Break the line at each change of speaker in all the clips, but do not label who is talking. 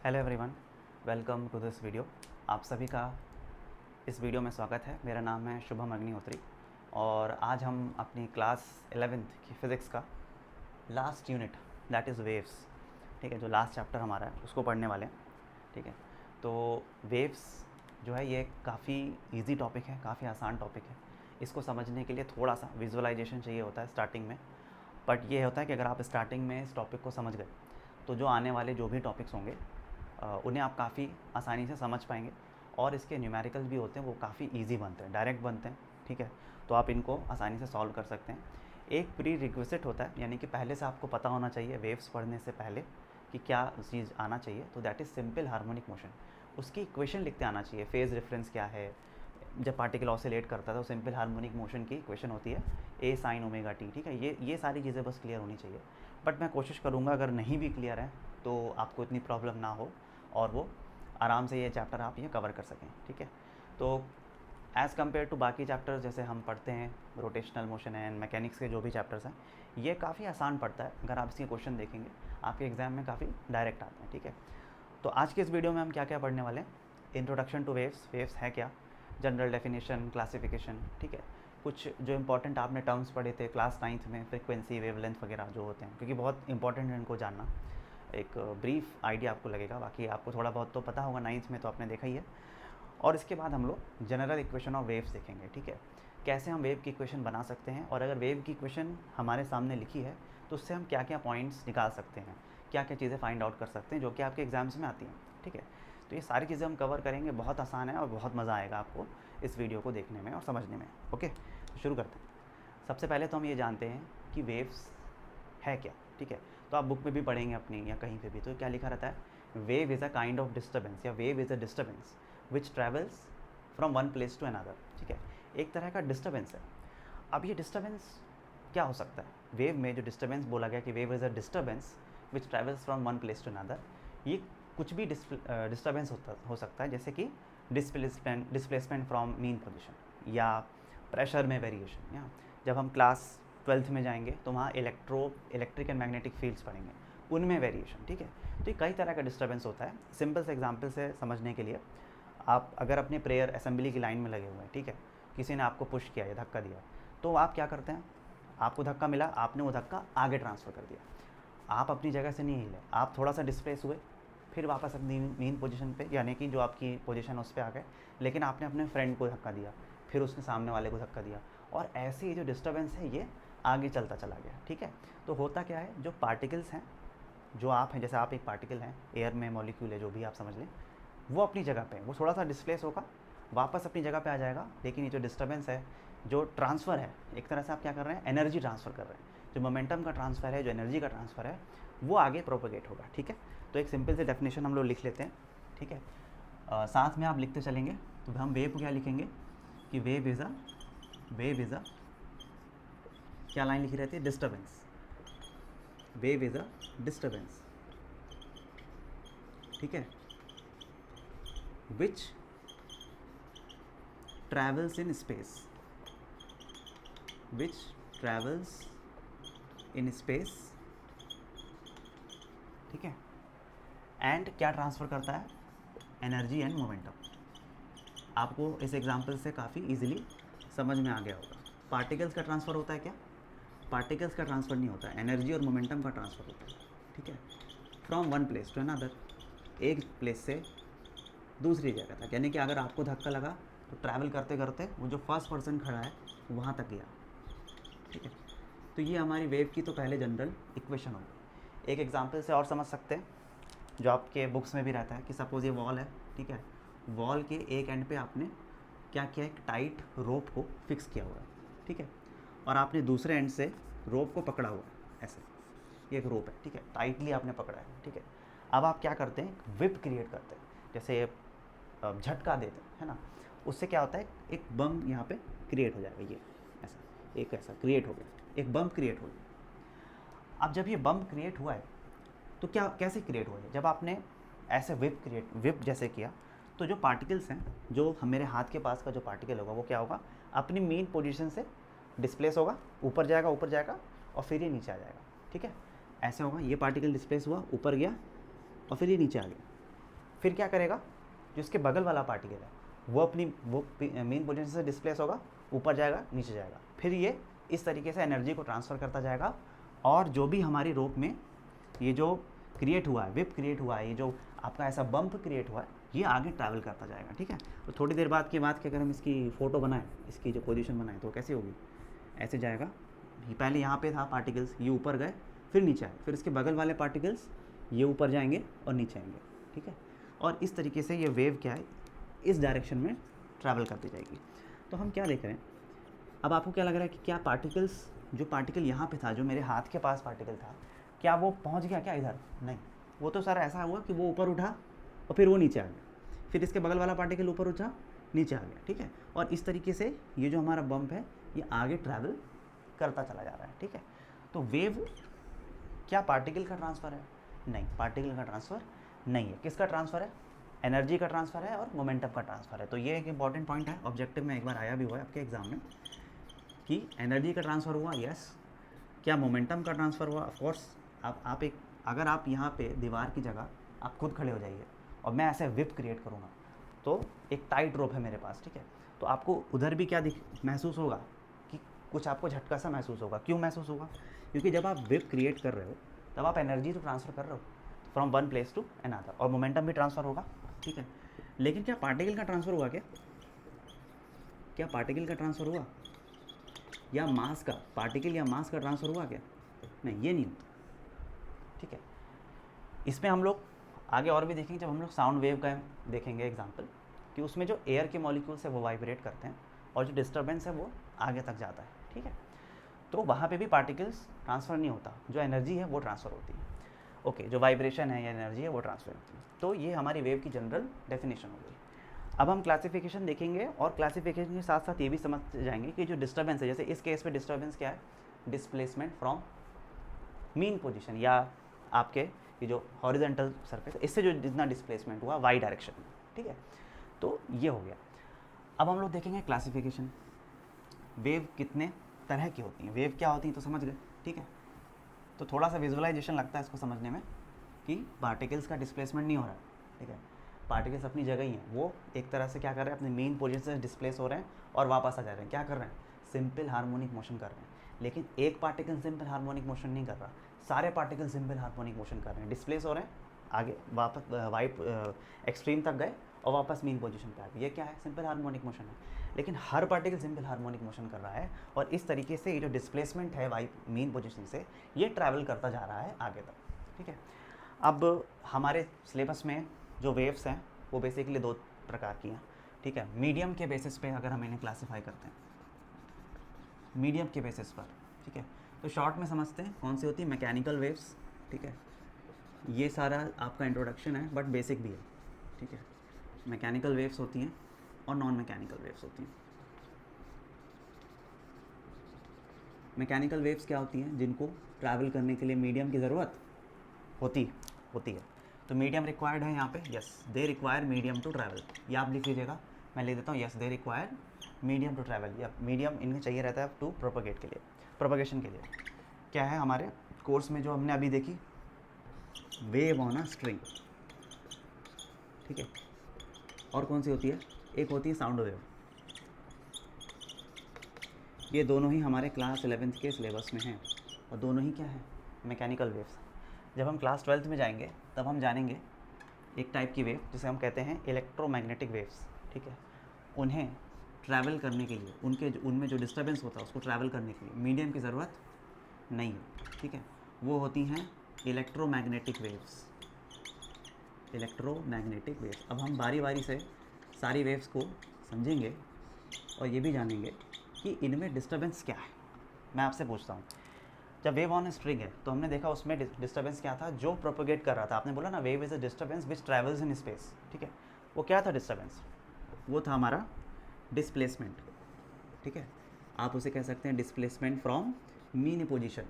Hello everyone, welcome to this video. आप सभी का इस वीडियो में स्वागत है। मेरा नाम है शुभम अग्निहोत्री और आज हम अपनी क्लास 11th की फ़िज़िक्स का last unit that is waves, ठीक है, जो लास्ट चैप्टर हमारा है उसको पढ़ने वाले हैं। ठीक है, तो वेव्स जो है ये काफ़ी इजी टॉपिक है, काफ़ी आसान टॉपिक है। इसको समझने के लिए थोड़ा सा विजुअलाइजेशन चाहिए होता है स्टार्टिंग में, बट ये होता है कि अगर आप स्टार्टिंग में इस टॉपिक को समझ गए तो जो आने वाले जो भी टॉपिक्स होंगे उन्हें आप काफ़ी आसानी से समझ पाएंगे। और इसके न्यूमेरिकल्स भी होते हैं, वो काफ़ी इजी बनते हैं, डायरेक्ट बनते हैं। ठीक है, तो आप इनको आसानी से सॉल्व कर सकते हैं। एक प्री रिक्विजिट होता है, यानी कि पहले से आपको पता होना चाहिए वेव्स पढ़ने से पहले कि क्या चीज़ आना चाहिए, तो that is simple harmonic motion. उसकी इक्वेशन लिखते आना चाहिए। फेज़ रेफरेंस क्या है, जब पार्टिकल ऑसिलेट करता है तो सिंपल हार्मोनिक मोशन की इक्वेशन होती है ए साइन ओमेगा टी। ठीक है, ये सारी चीज़ें बस क्लियर होनी चाहिए। बट मैं कोशिश करूँगा अगर नहीं भी क्लियर है तो आपको इतनी प्रॉब्लम ना हो और वो आराम से ये चैप्टर आप ये कवर कर सकें। ठीक है, तो एज़ कम्पेयर टू बाकी चैप्टर्स जैसे हम पढ़ते हैं रोटेशनल मोशन एंड मैकेनिक्स के जो भी चैप्टर्स हैं, ये काफ़ी आसान पड़ता है। अगर आप इसके क्वेश्चन देखेंगे आपके एग्ज़ाम में काफ़ी डायरेक्ट आते हैं। ठीक है, तो आज के इस वीडियो में हम क्या क्या पढ़ने वाले हैं। इंट्रोडक्शन टू वेव्स, वेव्स है क्या, जनरल डेफिनेशन, क्लासिफिकेशन। ठीक है, कुछ जो इंपॉर्टेंट आपने टर्म्स पढ़े थे क्लास 9th में, फ्रीक्वेंसी, वेवलेंथ वगैरह जो होते हैं, क्योंकि बहुत इंपॉर्टेंट है इनको जानना। एक ब्रीफ आइडिया आपको लगेगा, बाकी आपको थोड़ा बहुत तो पता होगा, 9th में तो आपने देखा ही है। और इसके बाद हम लोग जनरल इक्वेशन ऑफ वेव्स देखेंगे। ठीक है, कैसे हम वेव की इक्वेशन बना सकते हैं, और अगर वेव की इक्वेशन हमारे सामने लिखी है तो उससे हम क्या क्या पॉइंट्स निकाल सकते हैं, क्या क्या चीज़ें फाइंड आउट कर सकते हैं जो कि आपके एग्जाम्स में आती हैं। ठीक है, तो ये सारी चीज़ें हम कवर करेंगे। बहुत आसान है और बहुत मज़ा आएगा आपको इस वीडियो को देखने में और समझने में। ओके, तो शुरू करते हैं। सबसे पहले तो हम ये जानते हैं कि वेव्स है क्या। ठीक है, तो आप बुक में भी पढ़ेंगे अपनी या कहीं पे भी, तो क्या लिखा रहता है, wave is a kind of disturbance, या wave is a disturbance which travels from one place to another. ठीक है, एक तरह का डिस्टर्बेंस है। अब ये डिस्टर्बेंस क्या हो सकता है, वेव में जो डिस्टर्बेंस बोला गया कि wave is a disturbance which travels from one place to another, ये कुछ भी डिस्टर्बेंस हो सकता है, जैसे कि डिस्प्लेसमेंट फ्रॉम मीन पोजिशन, या प्रेशर में वेरिएशन, या जब हम क्लास 12th में जाएंगे तो वहाँ इलेक्ट्रिक एंड मैग्नेटिक फील्ड्स पढ़ेंगे, उनमें वेरिएशन। ठीक है, तो ये कई तरह का डिस्टर्बेंस होता है। सिंपल से एग्जांपल से समझने के लिए, आप अगर अपने प्रेयर असेंबली की लाइन में लगे हुए हैं, ठीक है, किसी ने आपको पुश किया या धक्का दिया, तो आप क्या करते हैं, आपको धक्का मिला, आपने वो धक्का आगे ट्रांसफ़र कर दिया। आप अपनी जगह से नहीं हिले, आप थोड़ा सा डिस्प्लेस हुए, फिर वापस अपनी मेन पोजीशन पे, यानी कि जो आपकी पोजीशन है उस पर आ गए, लेकिन आपने अपने फ्रेंड को धक्का दिया, फिर उसने सामने वाले को धक्का दिया, और ऐसे ये जो डिस्टर्बेंस है ये आगे चलता चला गया। ठीक है, तो होता क्या है, जो पार्टिकल्स हैं, जो आप हैं, जैसे आप एक पार्टिकल हैं, एयर में मॉलिक्यूल है, जो भी आप समझ लें, वो अपनी जगह पे, वो थोड़ा सा डिस्प्लेस होगा, वापस अपनी जगह पे आ जाएगा, लेकिन ये जो डिस्टर्बेंस है, जो ट्रांसफ़र है, एक तरह से आप क्या कर रहे हैं, एनर्जी ट्रांसफ़र कर रहे हैं। जो मोमेंटम का ट्रांसफ़र है, जो एनर्जी का ट्रांसफ़र है, वो आगे प्रोपोगेट होगा। ठीक है, तो एक सिंपल से डेफिनेशन हम लोग लिख लेते हैं। ठीक है, साथ में आप लिखते चलेंगे, तो हम वेव को क्या लिखेंगे कि वेव इज़ अ क्या लाइन लिखी रहती है, disturbance. Wave is a disturbance, ठीक है, विच travels in space, which travels in space। ठीक है, एंड क्या ट्रांसफ़र करता है, एनर्जी एंड मोमेंटम। आपको इस एग्जांपल से काफ़ी इजीली समझ में आ गया होगा। पार्टिकल्स का ट्रांसफ़र होता है क्या, पार्टिकल्स का ट्रांसफ़र नहीं होता है, एनर्जी और मोमेंटम का ट्रांसफ़र होता है। ठीक है, from one place to another, एक प्लेस से दूसरी जगह तक, यानी कि अगर आपको धक्का लगा तो ट्रैवल करते करते वो जो फर्स्ट पर्सन खड़ा है वहाँ तक गया। ठीक है, तो ये हमारी वेव की तो पहले जनरल इक्वेशन होगी। एक एग्जांपल से और समझ सकते हैं, जो आपके बुक्स में भी रहता है, कि सपोज़ ये वॉल है। ठीक है, वॉल के एक एंड पे आपने क्या किया, एक टाइट रोप को फिक्स किया हुआ है। ठीक है, और आपने दूसरे एंड से रोप को पकड़ा हुआ है, ऐसे ये एक रोप है। ठीक है, टाइटली आपने पकड़ा है। ठीक है, अब आप क्या करते हैं, विप क्रिएट करते हैं, जैसे झटका देते हैं, है ना, उससे क्या होता है, एक बम यहाँ पे क्रिएट हो जाएगा, ये ऐसा, एक ऐसा क्रिएट हो गया, एक बम क्रिएट हो गया। अब जब ये बम क्रिएट हुआ है तो क्या, कैसे क्रिएट हुआ है, जब आपने ऐसे विप जैसे किया, तो जो पार्टिकल्स हैं, जो मेरे हाथ के पास का जो पार्टिकल होगा, वो क्या होगा, अपनी मेन पोजीशन से डिस्प्लेस होगा, ऊपर जाएगा और फिर ये नीचे आ जाएगा। ठीक है, ऐसे होगा, ये पार्टिकल डिस्प्लेस हुआ, ऊपर गया और फिर ये नीचे आ गया। फिर क्या करेगा, जो उसके बगल वाला पार्टिकल है वो अपनी मेन पोजीशन से डिस्प्लेस होगा, ऊपर जाएगा नीचे जाएगा, फिर ये इस तरीके से एनर्जी को ट्रांसफ़र करता जाएगा। और जो भी हमारी रोप में ये जो क्रिएट हुआ है, विप क्रिएट हुआ है, ये जो आपका ऐसा बम्प क्रिएट हुआ है, ये आगे ट्रैवल करता जाएगा। ठीक है, तो थोड़ी देर बाद की बात कि अगर हम इसकी फ़ोटो बनाएं, इसकी जो पोजीशन बनाएं, तो कैसे होगी, ऐसे जाएगा। पहले यहाँ पे था पार्टिकल्स, ये ऊपर गए फिर नीचे आए, फिर इसके बगल वाले पार्टिकल्स ये ऊपर जाएंगे और नीचे आएंगे। ठीक है, और इस तरीके से ये वेव क्या है, इस डायरेक्शन में ट्रैवल करती जाएगी। तो हम क्या देख रहे हैं, अब आपको क्या लग रहा है कि क्या पार्टिकल्स, जो पार्टिकल यहाँ पे था, जो मेरे हाथ के पास पार्टिकल था, क्या वो पहुँच गया क्या इधर? नहीं, वो तो सारा ऐसा हुआ कि वो ऊपर उठा और फिर वो नीचे आ गया, फिर इसके बगल वाला पार्टिकल ऊपर उठा नीचे आ गया। ठीक है, और इस तरीके से ये जो हमारा बम्प है ये आगे ट्रैवल करता चला जा रहा है। ठीक है, तो वेव क्या पार्टिकल का ट्रांसफ़र है? नहीं, पार्टिकल का ट्रांसफ़र नहीं है। किसका ट्रांसफ़र है? एनर्जी का ट्रांसफ़र है और मोमेंटम का ट्रांसफ़र है। तो ये एक इंपॉर्टेंट पॉइंट है, ऑब्जेक्टिव में एक बार आया भी हुआ है आपके एग्जाम में कि एनर्जी का ट्रांसफ़र हुआ, यस। क्या मोमेंटम का ट्रांसफ़र हुआ? Of course. आप एक, अगर आप यहाँ पे दीवार की जगह आप खुद खड़े हो जाइए और मैं ऐसे विप क्रिएट करूँगा, तो एक टाइट रोप है मेरे पास, ठीक है, तो आपको उधर भी क्या महसूस होगा कि कुछ आपको झटका सा महसूस होगा। क्यों महसूस होगा? क्योंकि जब आप विप क्रिएट कर रहे हो तब आप एनर्जी तो ट्रांसफ़र कर रहे हो from one place to another, और मोमेंटम भी ट्रांसफ़र होगा। ठीक है, लेकिन क्या पार्टिकल का ट्रांसफ़र हुआ? क्या पार्टिकल का ट्रांसफ़र हुआ, या मास का, पार्टिकल या मास का ट्रांसफ़र हुआ क्या? नहीं, ये नहीं होता। ठीक है, इसमें हम लोग आगे और भी देखेंगे, जब हम लोग साउंड वेव का देखेंगे एग्जांपल, कि उसमें जो एयर के मॉलिक्यूल्स है वो वाइब्रेट करते हैं और जो डिस्टर्बेंस है वो आगे तक जाता है। ठीक है, तो वहाँ पे भी पार्टिकल्स ट्रांसफ़र नहीं होता, जो एनर्जी है वो ट्रांसफ़र होती है। ओके, जो वाइब्रेशन है या एनर्जी है वो ट्रांसफ़र होती है। तो ये हमारी वेव की जनरल डेफिनेशन हो गई। अब हम क्लासिफिकेशन देखेंगे, और क्लासिफिकेशन के साथ साथ ये भी समझ जाएंगे कि जो डिस्टर्बेंस है, जैसे इस केस में डिस्टर्बेंस क्या है, डिस्प्लेसमेंट फ्रॉम मीन पोजीशन, या आपके ये जो हॉरिजॉन्टल सरफेस, इससे जो जितना डिस्प्लेसमेंट हुआ वाई डायरेक्शन में। ठीक है, तो ये हो गया। अब हम लोग देखेंगे क्लासिफिकेशन, वेव कितने तरह की होती हैं, वेव क्या होती हैं तो समझ गए। ठीक है, तो थोड़ा सा विजुअलाइजेशन लगता है इसको समझने में कि पार्टिकल्स का डिस्प्लेसमेंट नहीं हो रहा है। ठीक है, पार्टिकल्स अपनी जगह ही हैं, वो एक तरह से क्या कर रहे हैं, अपने मेन पोजीशन से डिस्प्लेस हो रहे हैं और वापस आ जा रहे हैं। क्या कर रहे हैं? सिंपल हार्मोनिक मोशन कर रहे हैं। लेकिन एक पार्टिकल सिंपल हार्मोनिक मोशन नहीं कर रहा, सारे पार्टिकल सिंपल हार्मोनिक मोशन कर रहे हैं, डिस्प्लेस हो रहे हैं, आगे वापस वाइप एक्सट्रीम तक गए और वापस मेन पोजीशन पे आ गए। ये क्या है? सिंपल हार्मोनिक मोशन है। लेकिन हर पार्टिकल सिंपल हार्मोनिक मोशन कर रहा है, और इस तरीके से ये जो डिस्प्लेसमेंट है वाइप मेन पोजीशन से, ये ट्रैवल करता जा रहा है आगे तक। ठीक है, अब हमारे सिलेबस में जो वेव्स हैं वो बेसिकली दो प्रकार की हैं। ठीक है, मीडियम के बेसिस पे अगर हम इन्हें क्लासीफाई करते हैं, मीडियम के बेसिस पर। ठीक है, तो शॉर्ट में समझते हैं कौन सी होती है, मैकेनिकल वेव्स। ठीक है, ये सारा आपका इंट्रोडक्शन है बट बेसिक भी है। ठीक है, मैकेनिकल वेव्स होती हैं और नॉन मैकेनिकल वेव्स होती हैं। मैकेनिकल वेव्स क्या होती हैं? जिनको ट्रैवल करने के लिए मीडियम की ज़रूरत होती है। तो मीडियम रिक्वायर्ड है यहाँ पे, yes, they require medium to travel. ये आप लिख लीजिएगा, मैं लिख देता हूँ, yes, they require medium to travel, या मीडियम इन्हें चाहिए रहता है टू प्रोपगेट के लिए, प्रोपगेशन के लिए। क्या है हमारे कोर्स में जो हमने अभी देखी, वेव ऑन अ स्ट्रिंग। ठीक है, और कौन सी होती है? एक होती है साउंड वेव। ये दोनों ही हमारे क्लास 11th के सिलेबस में हैं, और दोनों ही क्या है? Mechanical waves. जब हम क्लास 12th में जाएंगे तब हम जानेंगे एक टाइप की वेव जिसे हम कहते हैं इलेक्ट्रोमैग्नेटिक वेव्स। ठीक है, उन्हें ट्रैवल करने के लिए, उनमें जो डिस्टर्बेंस होता है उसको ट्रैवल करने के लिए मीडियम की ज़रूरत नहीं है। ठीक है, वो होती हैं इलेक्ट्रोमैग्नेटिक वेव्स। Electromagnetic waves. अब हम बारी बारी से सारी वेव्स को समझेंगे और ये भी जानेंगे कि इनमें डिस्टर्बेंस क्या है। मैं आपसे पूछता हूँ, जब वेव ऑन स्ट्रिंग है तो हमने देखा उसमें डिस्टर्बेंस क्या था? जो प्रोपोगेट कर रहा था, आपने बोला ना wave is a disturbance which travels in space. ठीक है, वो क्या था डिस्टर्बेंस? वो था हमारा डिस्प्लेसमेंट। ठीक है, आप उसे कह सकते हैं डिस्प्लेसमेंट फ्रॉम मीन पोजीशन।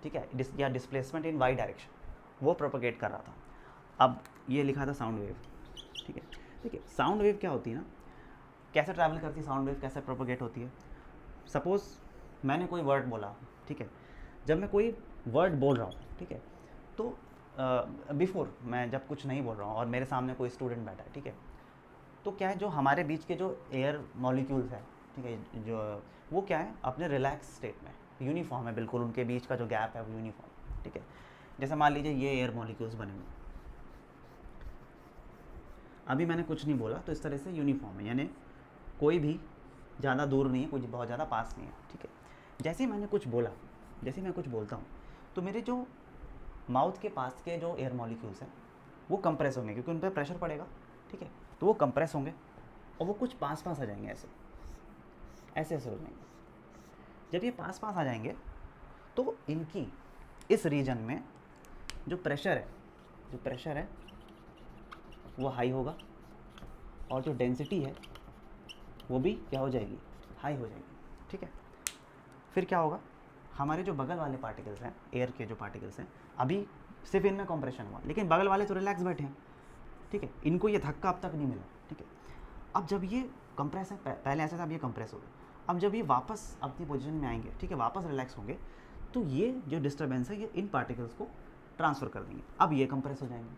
ठीक है, या डिस्प्लेसमेंट इन वाई डायरेक्शन, वो प्रोपोगेट कर रहा था। अब ये लिखा था साउंड वेव। ठीक है, देखिए साउंड वेव क्या होती है ना, कैसे ट्रैवल करती है साउंड वेव, कैसे प्रोपोगेट होती है। सपोज़ मैंने कोई वर्ड बोला, ठीक है, जब मैं कोई वर्ड बोल रहा हूँ, ठीक है, तो बिफोर मैं जब कुछ नहीं बोल रहा हूँ और मेरे सामने कोई स्टूडेंट बैठा है, ठीक है, तो क्या है जो हमारे बीच के जो एयर मॉलिक्यूल्स हैं, ठीक है, जो वो क्या है अपने रिलैक्स स्टेट में यूनिफॉर्म है, बिल्कुल उनके बीच का जो गैप है वो यूनिफॉर्म, ठीक है। जैसे मान लीजिए ये एयर मॉलिक्यूल्स बने हुए, अभी मैंने कुछ नहीं बोला तो इस तरह से यूनिफॉर्म है, यानी कोई भी ज़्यादा दूर नहीं है, कोई बहुत ज़्यादा पास नहीं है, ठीक है। जैसे ही मैंने कुछ बोला, जैसे मैं कुछ बोलता हूँ तो मेरे जो माउथ के पास के जो एयर मॉलिक्यूल्स हैं वो कंप्रेस होंगे, क्योंकि उन पर प्रेशर पड़ेगा, ठीक है, तो वो कंप्रेस होंगे और वो कुछ पास पास आ जाएंगे, ऐसे ऐसे ऐसे हो जाएंगे। जब ये पास पास आ जाएंगे तो इनकी इस रीजन में जो प्रेशर है वो हाई होगा और जो डेंसिटी है वो भी क्या हो जाएगी, हाई हो जाएगी, ठीक है। फिर क्या होगा, हमारे जो बगल वाले पार्टिकल्स हैं, एयर के जो पार्टिकल्स हैं, अभी सिर्फ इनमें कंप्रेशन हुआ, लेकिन बगल वाले तो रिलैक्स बैठे हैं, ठीक है, इनको ये धक्का अब तक नहीं मिला, ठीक है। अब जब ये कंप्रेस है, पहले ऐसा था, अब ये कंप्रेस हो गया, अब जब ये वापस अपनी पोजीशन में आएंगे, ठीक है, वापस रिलैक्स होंगे, तो ये जो डिस्टर्बेंस है ये इन पार्टिकल्स को ट्रांसफ़र कर देंगे, अब ये कंप्रेस हो जाएंगे।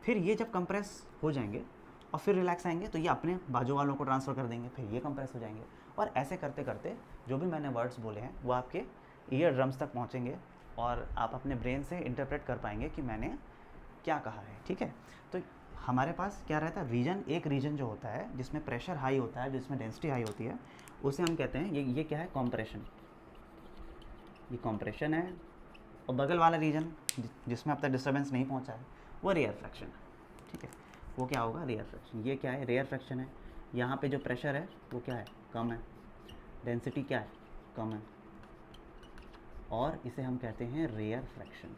फिर ये जब कंप्रेस हो जाएंगे और फिर रिलैक्स आएंगे तो ये अपने बाजू वालों को ट्रांसफ़र कर देंगे, फिर ये कंप्रेस हो जाएंगे, और ऐसे करते करते जो भी मैंने वर्ड्स बोले हैं वो आपके ईयर ड्रम्स तक पहुँचेंगे और आप अपने ब्रेन से इंटरप्रेट कर पाएंगे कि मैंने क्या कहा है, ठीक है। तो हमारे पास क्या रहता है, रीजन, एक रीजन जो होता है जिसमें प्रेशर हाई होता है, जिसमें डेंसिटी हाई होती है, उसे हम कहते हैं ये क्या है, कॉम्प्रेशन, ये कॉम्प्रेशन है। और बगल वाला रीजन जिसमें अब तक डिस्टर्बेंस नहीं पहुंचा है वो रेयर फ्रैक्शन है, ठीक है, वो क्या होगा, रेयर फ्रैक्शन। ये क्या है, रेयर फ्रैक्शन है। यहाँ पे जो प्रेशर है वो क्या है, कम है, डेंसिटी क्या है, कम है, और इसे हम कहते हैं रेयर फ्रैक्शन।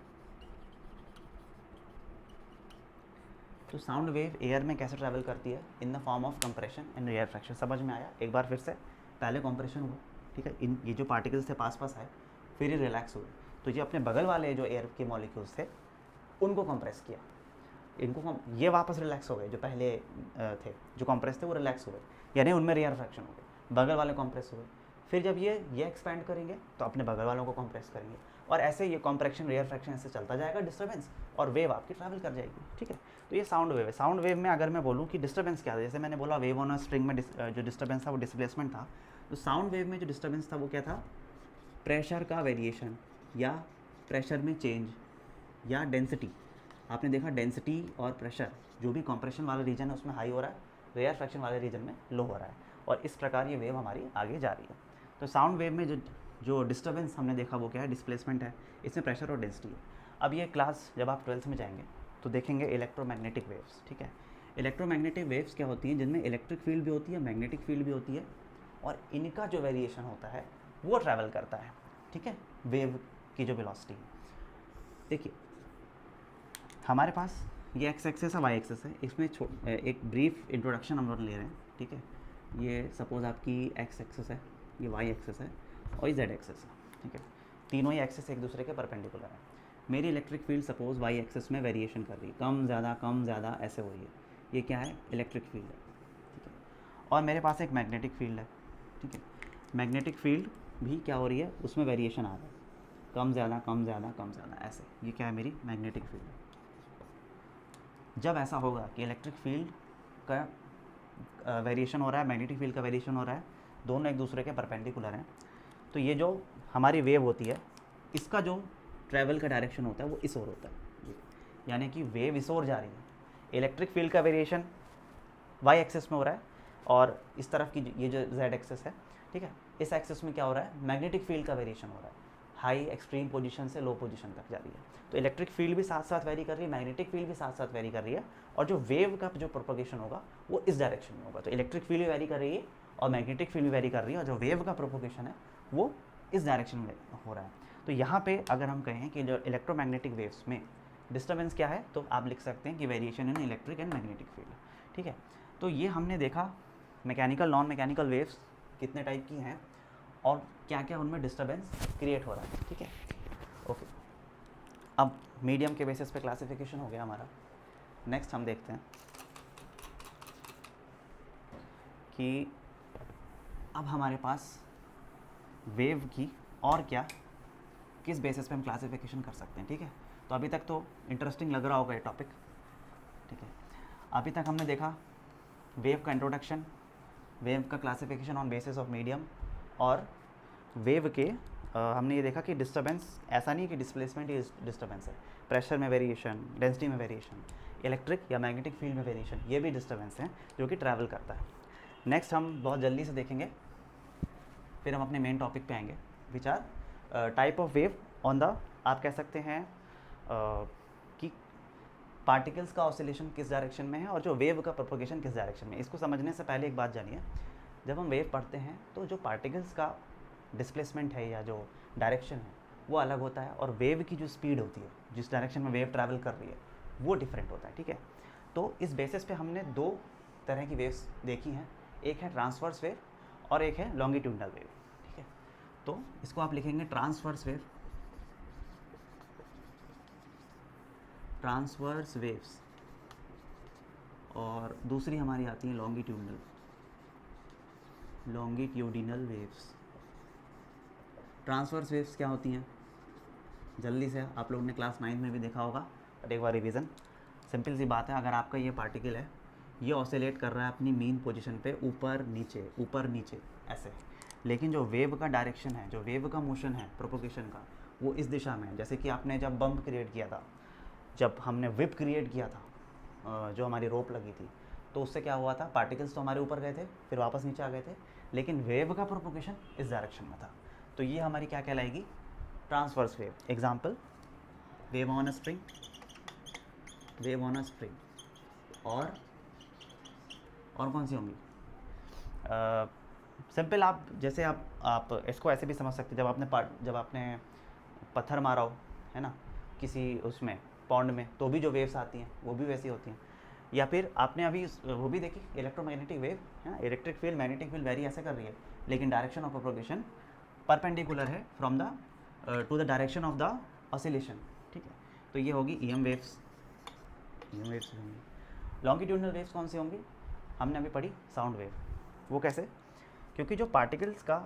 तो साउंड वेव एयर में कैसे ट्रैवल करती है, in the form of compression and rarefaction. समझ में आया? एक बार फिर से, पहले कंप्रेशन हुआ, ठीक है, ये जो पार्टिकल्स थे पास पास आए, फिर ये रिलैक्स हुए, तो ये अपने बगल वाले जो एयर के मॉलिक्यूल्स थे उनको कंप्रेस किया, ये वापस रिलैक्स हो गए, जो पहले थे जो कंप्रेस थे वो रिलैक्स हो गए, यानी उनमें रेयर फ्रैक्शन हो गए, बगल वाले कंप्रेस हुए। फिर जब ये एक्सपैंड करेंगे तो अपने बगल वालों को कंप्रेस करेंगे, और ऐसे ये कॉम्प्रेक्शन रेयर फ्रैक्शन ऐसे चलता जाएगा डिस्टर्बेंस, और वेव आपकी ट्रैवल कर जाएगी, ठीक है। तो ये साउंड वेव है। साउंड वेव में अगर मैं बोलूँ कि डिस्टर्बेंस क्या था, जैसे मैंने बोला वेव ऑन अ स्ट्रिंग में जो डिस्टर्बेंस था वो डिस्प्लेसमेंट था, तो साउंड वेव में जो डिस्टर्बेंस था वो क्या था, प्रेशर का वेरिएशन या प्रेशर में चेंज या डेंसिटी। आपने देखा डेंसिटी और प्रेशर जो भी कंप्रेशन वाला रीजन है उसमें हाई हो रहा है, रेयर फ्रैक्शन वाले रीजन में लो हो रहा है, और इस प्रकार ये वेव हमारी आगे जा रही है। तो साउंड वेव में जो डिस्टर्बेंस हमने देखा वो क्या है, डिस्प्लेसमेंट है, इसमें प्रेशर और डेंसिटी है। अब ये क्लास जब आप 12th में जाएंगे तो देखेंगे इलेक्ट्रोमैग्नेटिक वेव्स, ठीक है। इलेक्ट्रोमैग्नेटिक वेव्स क्या होती हैं, जिनमें इलेक्ट्रिक फील्ड भी होती है, मैग्नेटिक फील्ड भी होती है, और इनका जो वेरिएशन होता है वो ट्रैवल करता है, ठीक है, वेव की जो वेलोसिटी है। देखिए हमारे पास ये एक्स एक्सेस है, वाई एक्सेस है, इसमें एक ब्रीफ इंट्रोडक्शन हम लोग ले रहे हैं, ठीक है। ये सपोज़ आपकी एक्स एक्सेस है, ये वाई एक्सेस है, और ये जेड एक्सेस है, ठीक है। तीनों ही एक्सेस एक दूसरे के परपेंडिकुलर है। मेरी electric field suppose Y axis में वेरिएशन कर रही है, कम ज़्यादा ऐसे हो रही है, ये क्या है, इलेक्ट्रिक फील्ड है, ठीक है। और मेरे पास एक मैग्नेटिक फील्ड है, ठीक है। मैग्नेटिक फील्ड भी क्या हो रही है, उसमें वेरिएशन आ रहा है, कम ज़्यादा ऐसे, ये क्या है, मेरी मैग्नेटिक फील्ड है। जब ऐसा होगा कि इलेक्ट्रिक फील्ड का वेरिएशन हो रहा है, मैग्नेटिक फील्ड का वेरिएशन हो रहा है, दोनों एक दूसरे के परपेंडिकुलर हैं, तो ये जो हमारी वेव होती है इसका जो ट्रैवल का डायरेक्शन होता है वो इस ओर होता है, यानी कि वेव इस ओर जा रही है। इलेक्ट्रिक फील्ड का वेरिएशन वाई एक्सिस में हो रहा है, और इस तरफ की ये जो जेड एक्सिस है, ठीक है, इस एक्सिस में क्या हो रहा है, मैग्नेटिक फील्ड का वेरिएशन हो रहा है, हाई एक्सट्रीम पोजीशन से लो पोजीशन तक जा रही है। तो इलेक्ट्रिक फील्ड भी साथ साथ वेरी कर रही है, मैग्नेटिक फील्ड भी साथ साथ वेरी कर रही है, और जो वेव का जो प्रोपोगेशन होगा वो इस डायरेक्शन में होगा। तो इलेक्ट्रिक फील्ड भी वेरी कर रही है और मैग्नेटिक फील्ड भी वेरी कर रही है, और जो वेव का प्रोपोगेशन है वो इस डायरेक्शन में हो रहा है। तो यहाँ पे अगर हम कहें कि जो इलेक्ट्रोमैग्नेटिक वेव्स में डिस्टर्बेंस क्या है, तो आप लिख सकते हैं कि variation in electric and magnetic field, ठीक है। तो ये हमने देखा मैकेनिकल, नॉन मैकेनिकल वेव्स कितने टाइप की हैं और क्या क्या उनमें डिस्टर्बेंस क्रिएट हो रहा है, ठीक है, ओके। अब मीडियम के बेसिस पे क्लासिफिकेशन हो गया हमारा। नेक्स्ट हम देखते हैं कि अब हमारे पास वेव की और क्या, किस बेसिस पे हम क्लासिफिकेशन कर सकते हैं, ठीक है। तो अभी तक तो इंटरेस्टिंग लग रहा होगा ये टॉपिक, ठीक है। अभी तक हमने देखा वेव का इंट्रोडक्शन, वेव का classification on basis of medium, और वेव के हमने ये देखा कि डिस्टर्बेंस ऐसा नहीं कि डिस्प्लेसमेंट ही डिस्टर्बेंस है, प्रेशर में वेरिएशन, डेंसिटी में वेरिएशन, इलेक्ट्रिक या मैग्नेटिक फील्ड में वेरिएशन, ये भी डिस्टर्बेंस है जो कि ट्रैवल करता है। नेक्स्ट हम बहुत जल्दी से देखेंगे, फिर हम अपने मेन टॉपिक पे आएंगे, which are type of wave on the, आप कह सकते हैं कि पार्टिकल्स का ऑसिलेशन किस डायरेक्शन में है और जो वेव का प्रोपोगेशन किस डायरेक्शन में। इसको समझने से पहले एक बात जानिए, जब हम वेव पढ़ते हैं तो जो पार्टिकल्स का डिस्प्लेसमेंट है या जो डायरेक्शन है वो अलग होता है, और वेव की जो स्पीड होती है, जिस डायरेक्शन में वेव ट्रैवल कर रही है, वो डिफरेंट होता है, ठीक है। तो इस बेसिस पे हमने दो तरह की वेव्स देखी हैं, एक है ट्रांसवर्स वेव और एक है लॉन्गिट्यूडनल वेव, ठीक है। तो इसको आप लिखेंगे ट्रांसवर्स वेव, ट्रांसवर्स वेव्स, और दूसरी हमारी आती है longitudinal, longitudinal waves. Transverse waves क्या होती हैं, जल्दी से आप लोगों ने क्लास 9 में भी देखा होगा, बट एक बार रिवीजन। सिंपल सी बात है, अगर आपका ये पार्टिकल है, ये ऑसिलेट कर रहा है अपनी मीन पोजीशन पे ऊपर नीचे ऐसे, लेकिन जो वेव का डायरेक्शन है, जो वेव का मोशन है प्रोपोगेशन का, वो इस दिशा में है। जैसे कि आपने जब बम्प क्रिएट किया था, जब हमने विप क्रिएट किया था, जो हमारी रोप लगी थी, तो उससे क्या हुआ था, पार्टिकल्स तो हमारे ऊपर गए थे, फिर वापस नीचे आ गए थे, लेकिन वेव का प्रोपोगेशन इस डायरेक्शन में था। तो ये हमारी क्या कहलाएगी, transverse wave. Example, wave on a spring, wave on a spring, और कौन सी होंगी, सिंपल, आप जैसे आप इसको ऐसे भी समझ सकते, जब आपने पत्थर मारा हो, है ना, किसी उसमें पॉन्ड में, तो भी जो वेव्स आती हैं वो भी वैसी होती हैं। या फिर आपने अभी वो भी देखी इलेक्ट्रोमैग्नेटिक वेव, है ना, electric field magnetic field very ऐसे कर रही है, लेकिन डायरेक्शन ऑफ प्रोपोगेशन परपेंडिकुलर है from the two the direction of the oscillation, ठीक है। तो ये होगी ईएम वेव्स, ईएम वेव्स होंगी। लॉन्गिट्यूडनल वेव्स कौन सी होंगी, हमने अभी पढ़ी साउंड वेव। वो कैसे, क्योंकि जो पार्टिकल्स का,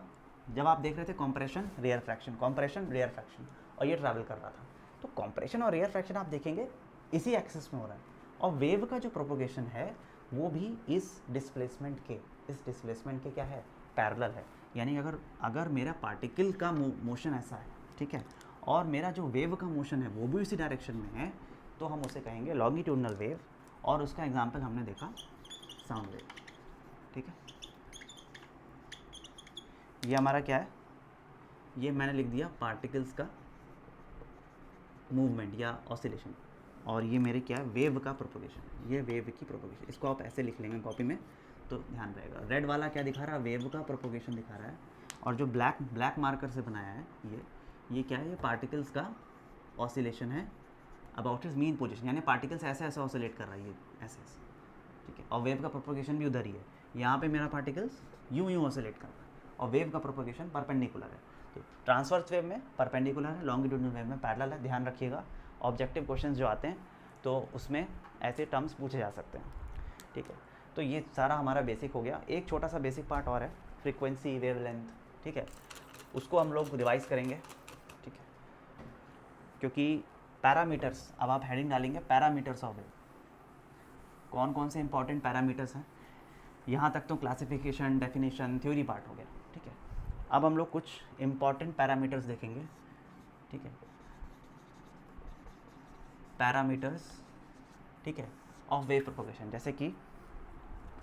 जब आप देख रहे थे compression rarefaction, compression rarefaction, और ये ट्रैवल कर रहा था, तो कॉम्प्रेशन और रेयर फ्रैक्शन आप देखेंगे इसी एक्सिस में हो रहा है, और वेव का जो प्रोपोगेशन है वो भी इस डिस्प्लेसमेंट के क्या है, पैरेलल है। यानी अगर मेरा पार्टिकल का मोशन ऐसा है, ठीक है, और मेरा जो वेव का मोशन है वो भी इसी डायरेक्शन में है, तो हम उसे कहेंगे लॉन्गिट्यूडनल वेव, और उसका एग्जाम्पल हमने देखा साउंड वेव, ठीक है। ये हमारा क्या है, ये मैंने लिख दिया पार्टिकल्स का मूवमेंट या ऑसिलेशन, और ये मेरे क्या है, वेव का प्रोपोगेशन, ये वेव की प्रोपोगेशन। इसको आप ऐसे लिख लेंगे कॉपी में तो ध्यान रहेगा। रेड वाला क्या दिखा रहा है, वेव का प्रोपोगेशन दिखा रहा है, और जो ब्लैक मार्कर से बनाया है ये क्या है, ये पार्टिकल्स का ऑसिलेशन है अबाउट इज मीन पोजीशन, यानी पार्टिकल्स ऐसे ऐसे ऑसिलेट कर रहा है, ये ऐसे ऐसे, ठीक है। और वेव का प्रोपोगेशन भी उधर ही है, यहाँ पे मेरा पार्टिकल्स यूं ऑसिलेट कर रहा है, और वेव का प्रोपोगेशन परपेंडिकुलर है। तो ट्रांसवर्स वेव में परपेंडिकुलर है, लॉन्गिट्यूडनल वेव में पैरेलल है। ध्यान रखिएगा, ऑब्जेक्टिव क्वेश्चंस जो आते हैं तो उसमें ऐसे टर्म्स पूछे जा सकते हैं, ठीक है। तो ये सारा हमारा बेसिक हो गया। एक छोटा सा बेसिक पार्ट और है, फ्रीक्वेंसी, वेवलेंथ, ठीक है, उसको हम लोग रिवाइज करेंगे, ठीक है, क्योंकि पैरामीटर्स, अब आप हेडिंग डालेंगे पैरामीटर्स ऑफ वेव, कौन कौन से इंपॉर्टेंट पैरामीटर्स हैं, यहाँ तक तो क्लासिफिकेशन, डेफिनेशन, थ्योरी पार्ट हो गया, ठीक है। अब हम लोग कुछ इंपॉर्टेंट पैरामीटर्स देखेंगे, ठीक है, पैरामीटर्स, ठीक है, ऑफ वेव प्रोपोगेशन। जैसे कि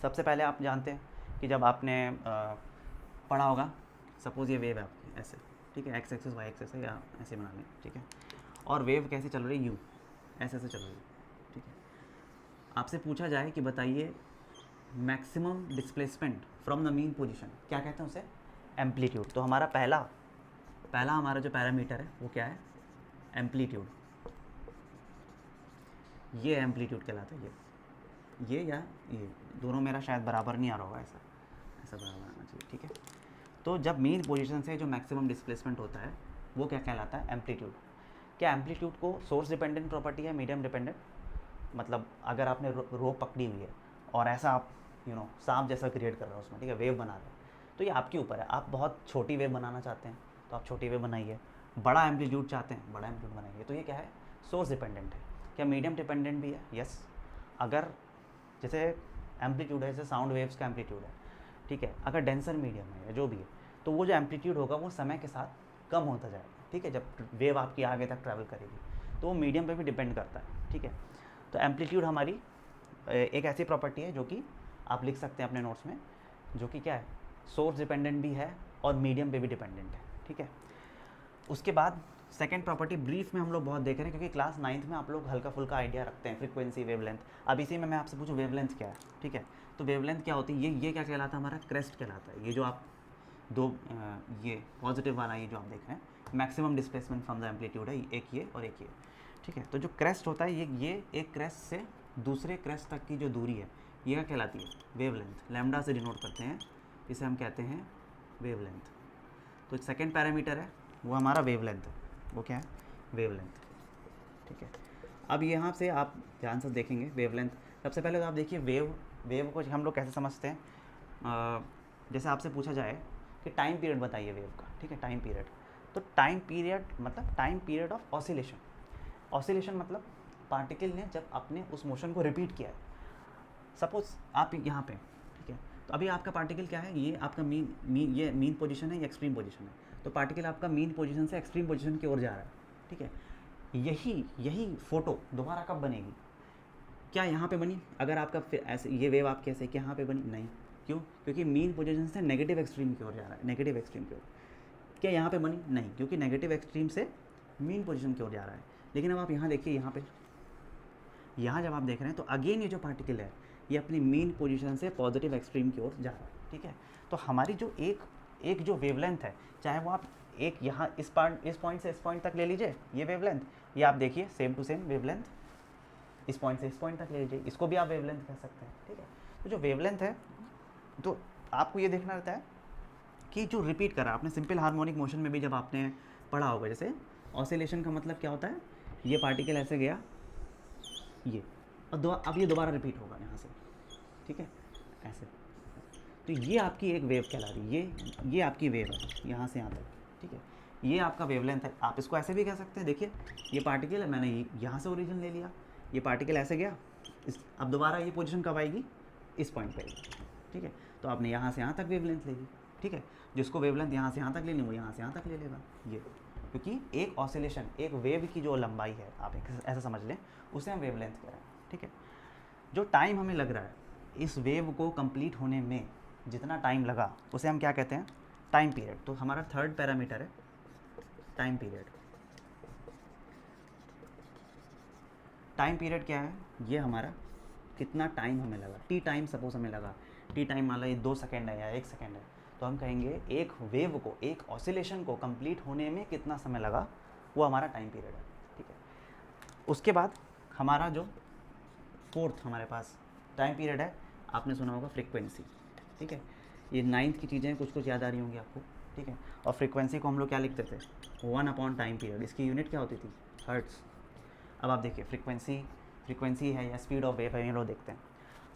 सबसे पहले आप जानते हैं कि जब आपने पढ़ा होगा, सपोज़ ये वेव है आपकी ऐसे, ठीक है, एक्स एक्सिस वाई एक्सिस है, या ऐसे बना लें, ठीक है, और वेव कैसे चल रही है, यू ऐसे ऐसे चल रही है, ठीक है। आपसे पूछा जाए कि बताइए maximum displacement from the mean position, क्या कहते हैं उसे, एम्पलीट्यूड। तो हमारा पहला हमारा जो पैरामीटर है वो क्या है, एम्पलीट्यूड। ये एम्पलीट्यूड कहलाता है, ये या ये दोनों मेरा शायद बराबर नहीं आ रहा होगा, ऐसा बराबर आना चाहिए, ठीक है। तो जब मीन पोजीशन से जो मैक्सिमम डिस्प्लेसमेंट होता है वो क्या कहलाता है, एम्पलीट्यूड। क्या एम्पलीट्यूड को सोर्स डिपेंडेंट प्रॉपर्टी है, मीडियम डिपेंडेंट, मतलब अगर आपने रोप पकड़ी हुई है और ऐसा आप सांप जैसा क्रिएट कर रहे हो उसमें, ठीक है, वेव बना रहे हो, तो ये आपके ऊपर है। आप बहुत छोटी वेव बनाना चाहते हैं तो आप छोटी वेव बनाइए, बड़ा एम्पलीट्यूड चाहते हैं बड़ा एम्पलीट्यूड बनाइए। तो ये क्या है, सोर्स डिपेंडेंट है। क्या मीडियम डिपेंडेंट भी है? यस। अगर जैसे एम्पलीट्यूड है, जैसे साउंड वेव्स का एम्पलीट्यूड है, ठीक है, अगर डेंसर मीडियम है या जो भी है, तो वो जो एम्पलीट्यूड होगा वो समय के साथ कम होता जाएगा, ठीक है, जब वेव आपकी आगे तक ट्रैवल करेगी, तो वो मीडियम पे भी डिपेंड करता है, ठीक है। तो एम्पलीट्यूड हमारी एक ऐसी प्रॉपर्टी है जो कि आप लिख सकते हैं अपने नोट्स में, जो कि क्या है, सोर्स डिपेंडेंट भी है और मीडियम पे भी डिपेंडेंट है, ठीक है। उसके बाद सेकंड प्रॉपर्टी ब्रीफ में हम लोग बहुत देख रहे हैं, क्योंकि क्लास 9th में आप लोग हल्का फुल्का आइडिया रखते हैं, फ्रीक्वेंसी, वेवलेंथ। अब इसी में मैं आपसे पूछूं वेवलेंथ क्या है, ठीक है, तो वेवलेंथ क्या होती है, ये क्या कहलाता है, हमारा क्रेस्ट कहलाता है। ये जो आप ये पॉजिटिव वाला ये जो आप देख रहे हैं, maximum displacement from the amplitude है, एक ये और एक ये, ठीक है। तो जो क्रेस्ट होता है, ये एक क्रेस्ट से दूसरे क्रेस्ट तक की जो दूरी है, ये क्या कहलाती है, वेवलेंथ। लैम्डा से डिनोट करते हैं, इसे हम कहते हैं वेवलेंथ। तो सेकेंड पैरामीटर है वो हमारा वेवलेंथ है, वो क्या है, वेवलेंथ, ठीक है। अब यहाँ से आप ध्यान से देखेंगे वेवलेंथ। सबसे पहले तो आप देखिए वेव को हम लोग कैसे समझते हैं। जैसे आपसे पूछा जाए कि टाइम पीरियड बताइए वेव का, ठीक है, टाइम पीरियड। तो टाइम पीरियड मतलब time period of oscillation. Oscillation मतलब पार्टिकल ने जब अपने उस मोशन को रिपीट किया है। सपोज आप यहाँ पे, ठीक है, तो अभी आपका पार्टिकल क्या है, ये आपका ये मीन पोजीशन है, ये एक्सट्रीम पोजीशन है। तो पार्टिकल आपका मीन पोजीशन से एक्सट्रीम पोजीशन की ओर जा रहा है, ठीक है। यही फोटो दोबारा कब बनेगी, क्या यहाँ पे बनी? अगर आपका फिर ऐसे ये वेव आपकी ऐसे कि यहाँ पे बनी? नहीं। क्यों? क्योंकि मीन पोजीशन से नेगेटिव एक्सट्रीम की ओर जा रहा है, नेगेटिव एक्सट्रीम की ओर। क्या यहाँ पे बनी? नहीं, क्योंकि नेगेटिव एक्सट्रीम से मीन पोजीशन की ओर जा रहा है। लेकिन अब आप यहाँ देखिए, यहाँ पे यहाँ जब आप देख रहे हैं तो अगेन ये जो पार्टिकल है ये अपनी मीन पोजीशन से पॉजिटिव एक्सट्रीम की ओर जा रहा है, ठीक है। तो हमारी जो एक जो वेवलेंथ है, चाहे वो आप एक यहाँ इस पॉइंट से इस पॉइंट तक ले लीजिए, ये वेवलेंथ, ये आप देखिए सेम टू सेम वेवलेंथ, इस पॉइंट से इस पॉइंट तक ले लीजिए, इसको भी आप वेवलेंथ कह सकते हैं, ठीक है। तो जो वेवलेंथ है, तो आपको ये देखना रहता है कि जो रिपीट कर रहा है, आपने सिंपल हार्मोनिक मोशन में भी जब आपने पढ़ा होगा, जैसे ऑसिलेशन का मतलब क्या होता है, ये पार्टिकल ऐसे गया, ये, और अब ये दोबारा रिपीट होगा यहाँ से, ठीक है, ऐसे। तो ये आपकी एक वेव कहला रही है, ये आपकी वेव है यहाँ से यहाँ तक, ठीक है। ये आपका वेवलेंथ है। आप इसको ऐसे भी कह सकते हैं, देखिए ये पार्टिकल है, मैंने यहाँ से ओरिजिन ले लिया, ये पार्टिकल ऐसे गया, अब दोबारा ये पोजीशन कब आएगी, इस पॉइंट पे आएगी, ठीक है। तो आपने यहाँ से यहाँ तक वेवलेंथ ले ली, ठीक है। जिसको वेवलेंथ यहाँ से यहाँ तक लेनी, वो यहाँ से यहाँ तक ले लेगा, ये, क्योंकि एक ऑसिलेशन, एक वेव की जो लंबाई है, आप ऐसा समझ लें, उसे हम वेवलेंथ कह रहे हैं, ठीक है। जो टाइम हमें लग रहा है इस वेव को कंप्लीट होने में, जितना टाइम लगा उसे हम क्या कहते हैं, टाइम पीरियड। तो हमारा थर्ड पैरामीटर है टाइम पीरियड। टाइम पीरियड क्या है, ये हमारा कितना टाइम हमें लगा, टी टाइम सपोज हमें लगा, टी टाइम मान लो ये 2 सेकेंड है या 1 सेकेंड है, तो हम कहेंगे एक वेव को, एक ऑसिलेशन को कंप्लीट होने में कितना समय लगा, वो हमारा टाइम पीरियड है, ठीक है। उसके बाद हमारा जो फोर्थ हमारे पास टाइम पीरियड है, आपने सुना होगा फ्रीक्वेंसी, ठीक है। ये 9th की चीज़ें कुछ याद आ रही होंगी आपको, ठीक है। और फ्रीक्वेंसी को हम लोग क्या लिखते थे, 1 अपॉन टाइम पीरियड, इसकी यूनिट क्या होती थी, हर्ट्स। अब आप देखिए फ्रीक्वेंसी है या स्पीड ऑफ वेव है, ये लोग देखते हैं।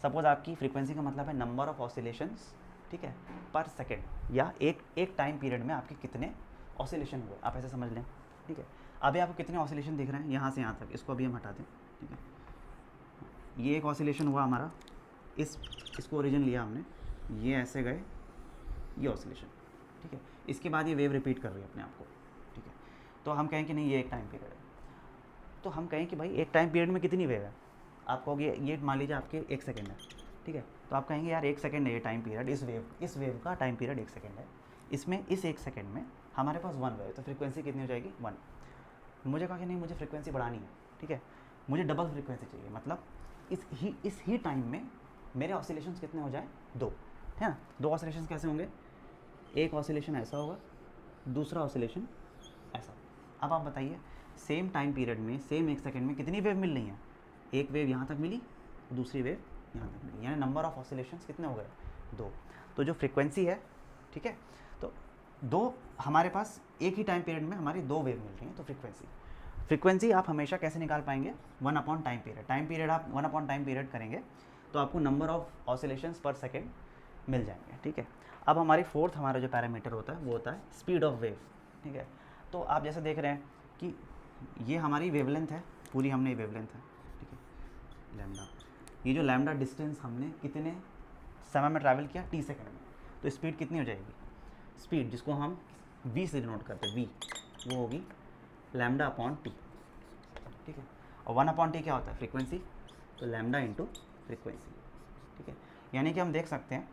सपोज आपकी फ्रीक्वेंसी का मतलब है नंबर ऑफ ऑसिलेशंस, ठीक है, पर सेकेंड, या एक टाइम पीरियड में आपके कितने ऑसिलेशन हुए, आप ऐसे समझ लें, ठीक है। अभी आपको कितने ऑसिलेशन दिख रहे हैं यहाँ से यहाँ तक, इसको अभी हम हटा दें, ठीक है। ये एक ऑसिलेशन हुआ हमारा, इसको ओरिजिन लिया हमने, ये ऐसे गए, ये ऑसिलेशन, ठीक है। इसके बाद ये वेव रिपीट कर रही है अपने आप को, ठीक है। तो हम कहें कि नहीं ये एक टाइम पीरियड है। तो हम कहें कि भाई एक टाइम पीरियड में कितनी वेव है, आप कहोगे ये मान लीजिए आपके 1 सेकेंड है, ठीक है। तो आप कहेंगे यार 1 सेकेंड है ये टाइम पीरियड, इस वेव का टाइम पीरियड 1 सेकेंड है, इसमें इस 1 सेकेंड में हमारे पास 1 वेव, तो फ्रीक्वेंसी कितनी हो जाएगी, 1। मुझे कहा कि नहीं मुझे फ्रीक्वेंसी बढ़ानी है, ठीक है, मुझे डबल फ्रीक्वेंसी चाहिए, मतलब इस ही टाइम में मेरे ऑसिलेशंस कितने हो जाए, 2, है ना। 2 ऑसिलेशंस कैसे होंगे, एक ऑसिलेशन ऐसा होगा, दूसरा ऑसिलेशन ऐसा। अब आप बताइए सेम टाइम पीरियड में, सेम 1 सेकेंड में कितनी वेव मिल रही हैं, एक वेव यहाँ तक मिली, दूसरी वेव यहाँ तक मिली, यानी नंबर ऑफ ऑसिलेशंस कितने हो गए, 2। तो जो फ्रीक्वेंसी है, ठीक है, तो 2 हमारे पास एक ही टाइम पीरियड में हमारी 2 वेव मिल रही हैं, तो फ्रीक्वेंसी आप हमेशा कैसे निकाल पाएंगे, 1 अपॉन टाइम पीरियड आप 1 अपॉन टाइम पीरियड करेंगे तो आपको नंबर ऑफ ऑसिलेशंस पर सेकेंड मिल जाएंगे, ठीक है। अब हमारी फोर्थ हमारा जो पैरामीटर होता है वो होता है स्पीड ऑफ वेव, ठीक है। तो आप जैसे देख रहे हैं कि ये हमारी वेवलेंथ है, पूरी हमने वेवलेंथ है, ठीक है, लैम्डा। ये जो लैम्डा डिस्टेंस हमने कितने समय में ट्रैवल किया, t सेकंड में, तो स्पीड कितनी हो जाएगी, स्पीड जिसको हम v से डिनोट करते हैं, v, वो होगी लैम्डा अपॉन टी, ठीक है। और 1/t क्या होता है, फ्रीक्वेंसी, तो लैम्डा इंटू फ्रीक्वेंसी, ठीक है। यानी कि हम देख सकते हैं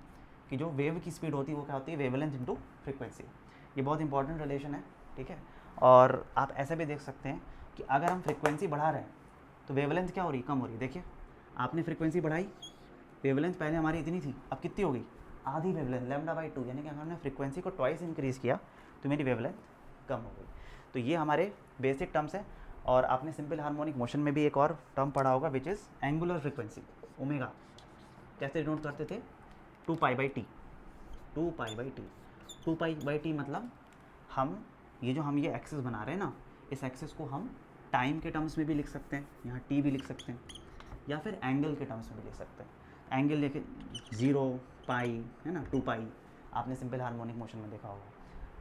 कि जो वेव की स्पीड होती है वो क्या होती है, वेवलेंथ इंटू फ्रीक्वेंसी। ये बहुत इंपॉर्टेंट रिलेशन है, ठीक है। और आप ऐसे भी देख सकते हैं कि अगर हम फ्रीक्वेंसी बढ़ा रहे हैं तो वेवलेंथ क्या हो रही है, कम हो रही है। देखिए आपने फ्रीक्वेंसी बढ़ाई, वेवलेंथ पहले हमारी इतनी थी, अब कितनी हो गई, आधी वेवलेंथ, λ/2, यानी कि अगर हमने फ्रीक्वेंसी को ट्वाइस इंक्रीज़ किया तो मेरी वेवलेंथ कम हो गई। तो ये हमारे बेसिक टर्म्स हैं। और आपने सिंपल हार्मोनिक मोशन में भी एक और टर्म पढ़ा होगा which is angular frequency, omega. कैसे डिनोट करते थे, 2π/t, 2π/t, 2π/t मतलब हम ये एक्सेस बना रहे हैं ना, इस एक्सेस को हम टाइम के टर्म्स में भी लिख सकते हैं, यहाँ t भी लिख सकते हैं, या फिर एंगल के टर्म्स में भी लिख सकते हैं। एंगल लेके 0 पाई है ना, 2π, आपने सिंपल हार्मोनिक मोशन में देखा होगा।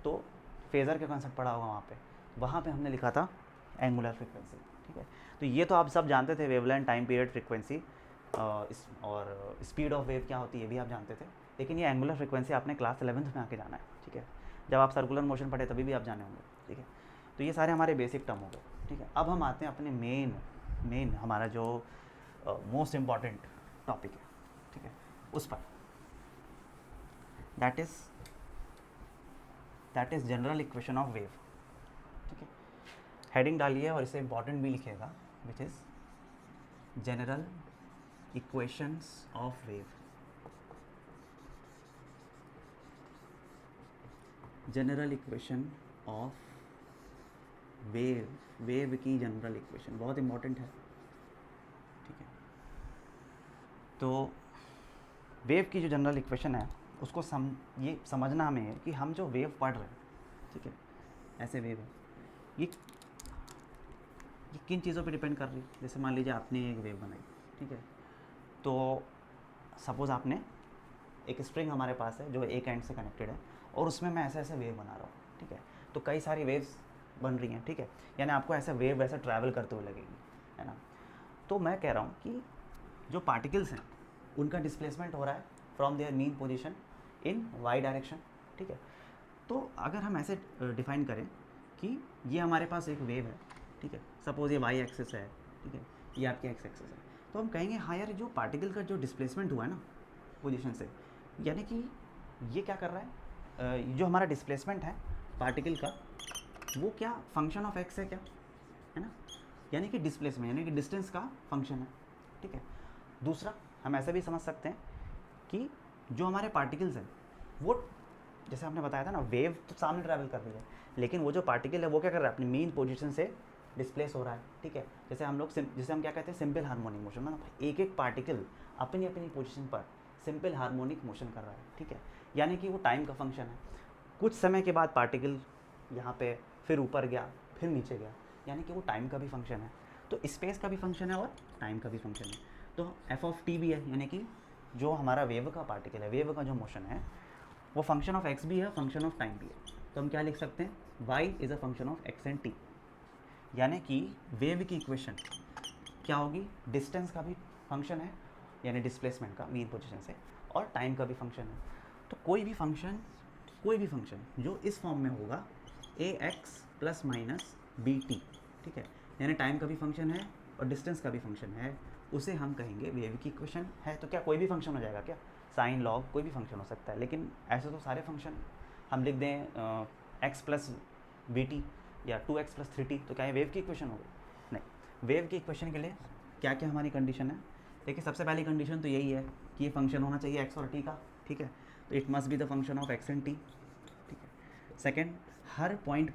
तो फेज़र का कॉन्सेप्ट पढ़ा होगा वहाँ पे हमने लिखा था एंगुलर फ्रीक्वेंसी, ठीक है। तो ये तो आप सब जानते थे, वेवलेंथ, टाइम पीरियड, फ्रीक्वेंसी और स्पीड ऑफ वेव क्या होती है ये भी आप जानते थे। लेकिन ये एंगुलर फ्रीक्वेंसी आपने क्लास 11th में आके जाना है, ठीक है। जब आप सर्कुलर मोशन पढ़े तभी भी आप जाने होंगे, ठीक है। तो ये सारे हमारे बेसिक टर्म हो गए, ठीक है। अब हम आते हैं अपने मेन हमारा जो मोस्ट इम्पॉर्टेंट टॉपिक है, ठीक है, उस पर, that is general equation of wave, ठीक है। हेडिंग डालिए और इसे इम्पॉर्टेंट भी लिखिएगा, which is general equations of wave, general equation of wave की जनरल इक्वेशन बहुत इम्पॉर्टेंट है, ठीक है। तो वेव की जो जनरल इक्वेशन है उसको ये समझना हमें है कि हम जो वेव पढ़ रहे हैं, ठीक है, ऐसे वेव है, ये किन चीज़ों पे डिपेंड कर रही है। जैसे मान लीजिए आपने एक वेव बनाई, ठीक है, तो सपोज़ आपने एक स्प्रिंग हमारे पास है जो एक एंड से कनेक्टेड है और उसमें मैं ऐसे वेव बना रहा हूँ, ठीक है। तो कई सारी वेव्स बन रही हैं, ठीक है, यानी आपको ऐसे वेव वैसे ट्रैवल करते हुए लगेगी, है ना। तो मैं कह रहा हूँ कि जो पार्टिकल्स हैं उनका डिस्प्लेसमेंट हो रहा है from their mean position in Y direction, ठीक है। तो अगर हम ऐसे डिफाइन करें कि ये हमारे पास एक वेव है, ठीक है, सपोज़ ये वाई एक्सिस है, ठीक है, ये आपकी एक्स एक्सिस है, तो हम कहेंगे हाँ यार जो पार्टिकल का जो डिस्प्लेसमेंट हुआ है ना पोजीशन से, यानी कि ये क्या कर रहा है, जो हमारा डिस्प्लेसमेंट है पार्टिकल का वो क्या फंक्शन ऑफ एक्स है क्या, है ना, यानी कि डिस्प्लेसमेंट यानी कि डिस्टेंस का फंक्शन है, ठीक है। दूसरा हम ऐसा भी समझ सकते हैं कि जो हमारे पार्टिकल्स हैं वो, जैसे आपने बताया था ना, वेव तो सामने ट्रैवल कर रही है, लेकिन वो जो पार्टिकल है वो क्या कर रहा है, अपनी मेन पोजीशन से डिस्प्लेस हो रहा है, ठीक है। जैसे हम क्या कहते हैं, सिंपल हार्मोनिक मोशन, मतलब एक एक पार्टिकल अपनी अपनी पोजीशन पर सिंपल हार्मोनिक मोशन कर रहा है, ठीक है। यानी कि वो टाइम का फंक्शन है। कुछ समय के बाद पार्टिकल यहाँ पे फिर ऊपर गया, फिर नीचे गया, यानी कि वो टाइम का भी फंक्शन है। तो स्पेस का भी फंक्शन है और टाइम का भी फंक्शन है। तो एफ ऑफ टी भी है, यानी कि जो हमारा वेव का पार्टिकल है, वेव का जो मोशन है वो फंक्शन ऑफ एक्स भी है, फंक्शन ऑफ टाइम भी है। तो हम क्या लिख सकते हैं, Y is a function of X and T, यानी कि वेव की इक्वेशन क्या होगी, डिस्टेंस का भी फंक्शन है यानी डिस्प्लेसमेंट का मीन पोजीशन से, और टाइम का भी फंक्शन है। तो कोई भी फंक्शन जो इस फॉर्म में होगा A X plus minus B T, ठीक है, यानी टाइम का भी फंक्शन है और डिस्टेंस का भी फंक्शन है, उसे हम कहेंगे वेव की इक्वेशन है। तो क्या कोई भी फंक्शन हो जाएगा क्या, साइन लॉग कोई भी फंक्शन हो सकता है, लेकिन ऐसे तो सारे फंक्शन हम लिख दें एक्स प्लस बी टी या 2x प्लस 3t, तो क्या ये वेव की इक्वेशन हो गई, नहीं। वेव की इक्वेशन के लिए क्या क्या हमारी कंडीशन है, देखिए सबसे पहली कंडीशन तो यही है कि ये फंक्शन होना चाहिए x और t का, ठीक है, तो it must be the function of x and t, ठीक है। सेकेंड, हर पॉइंट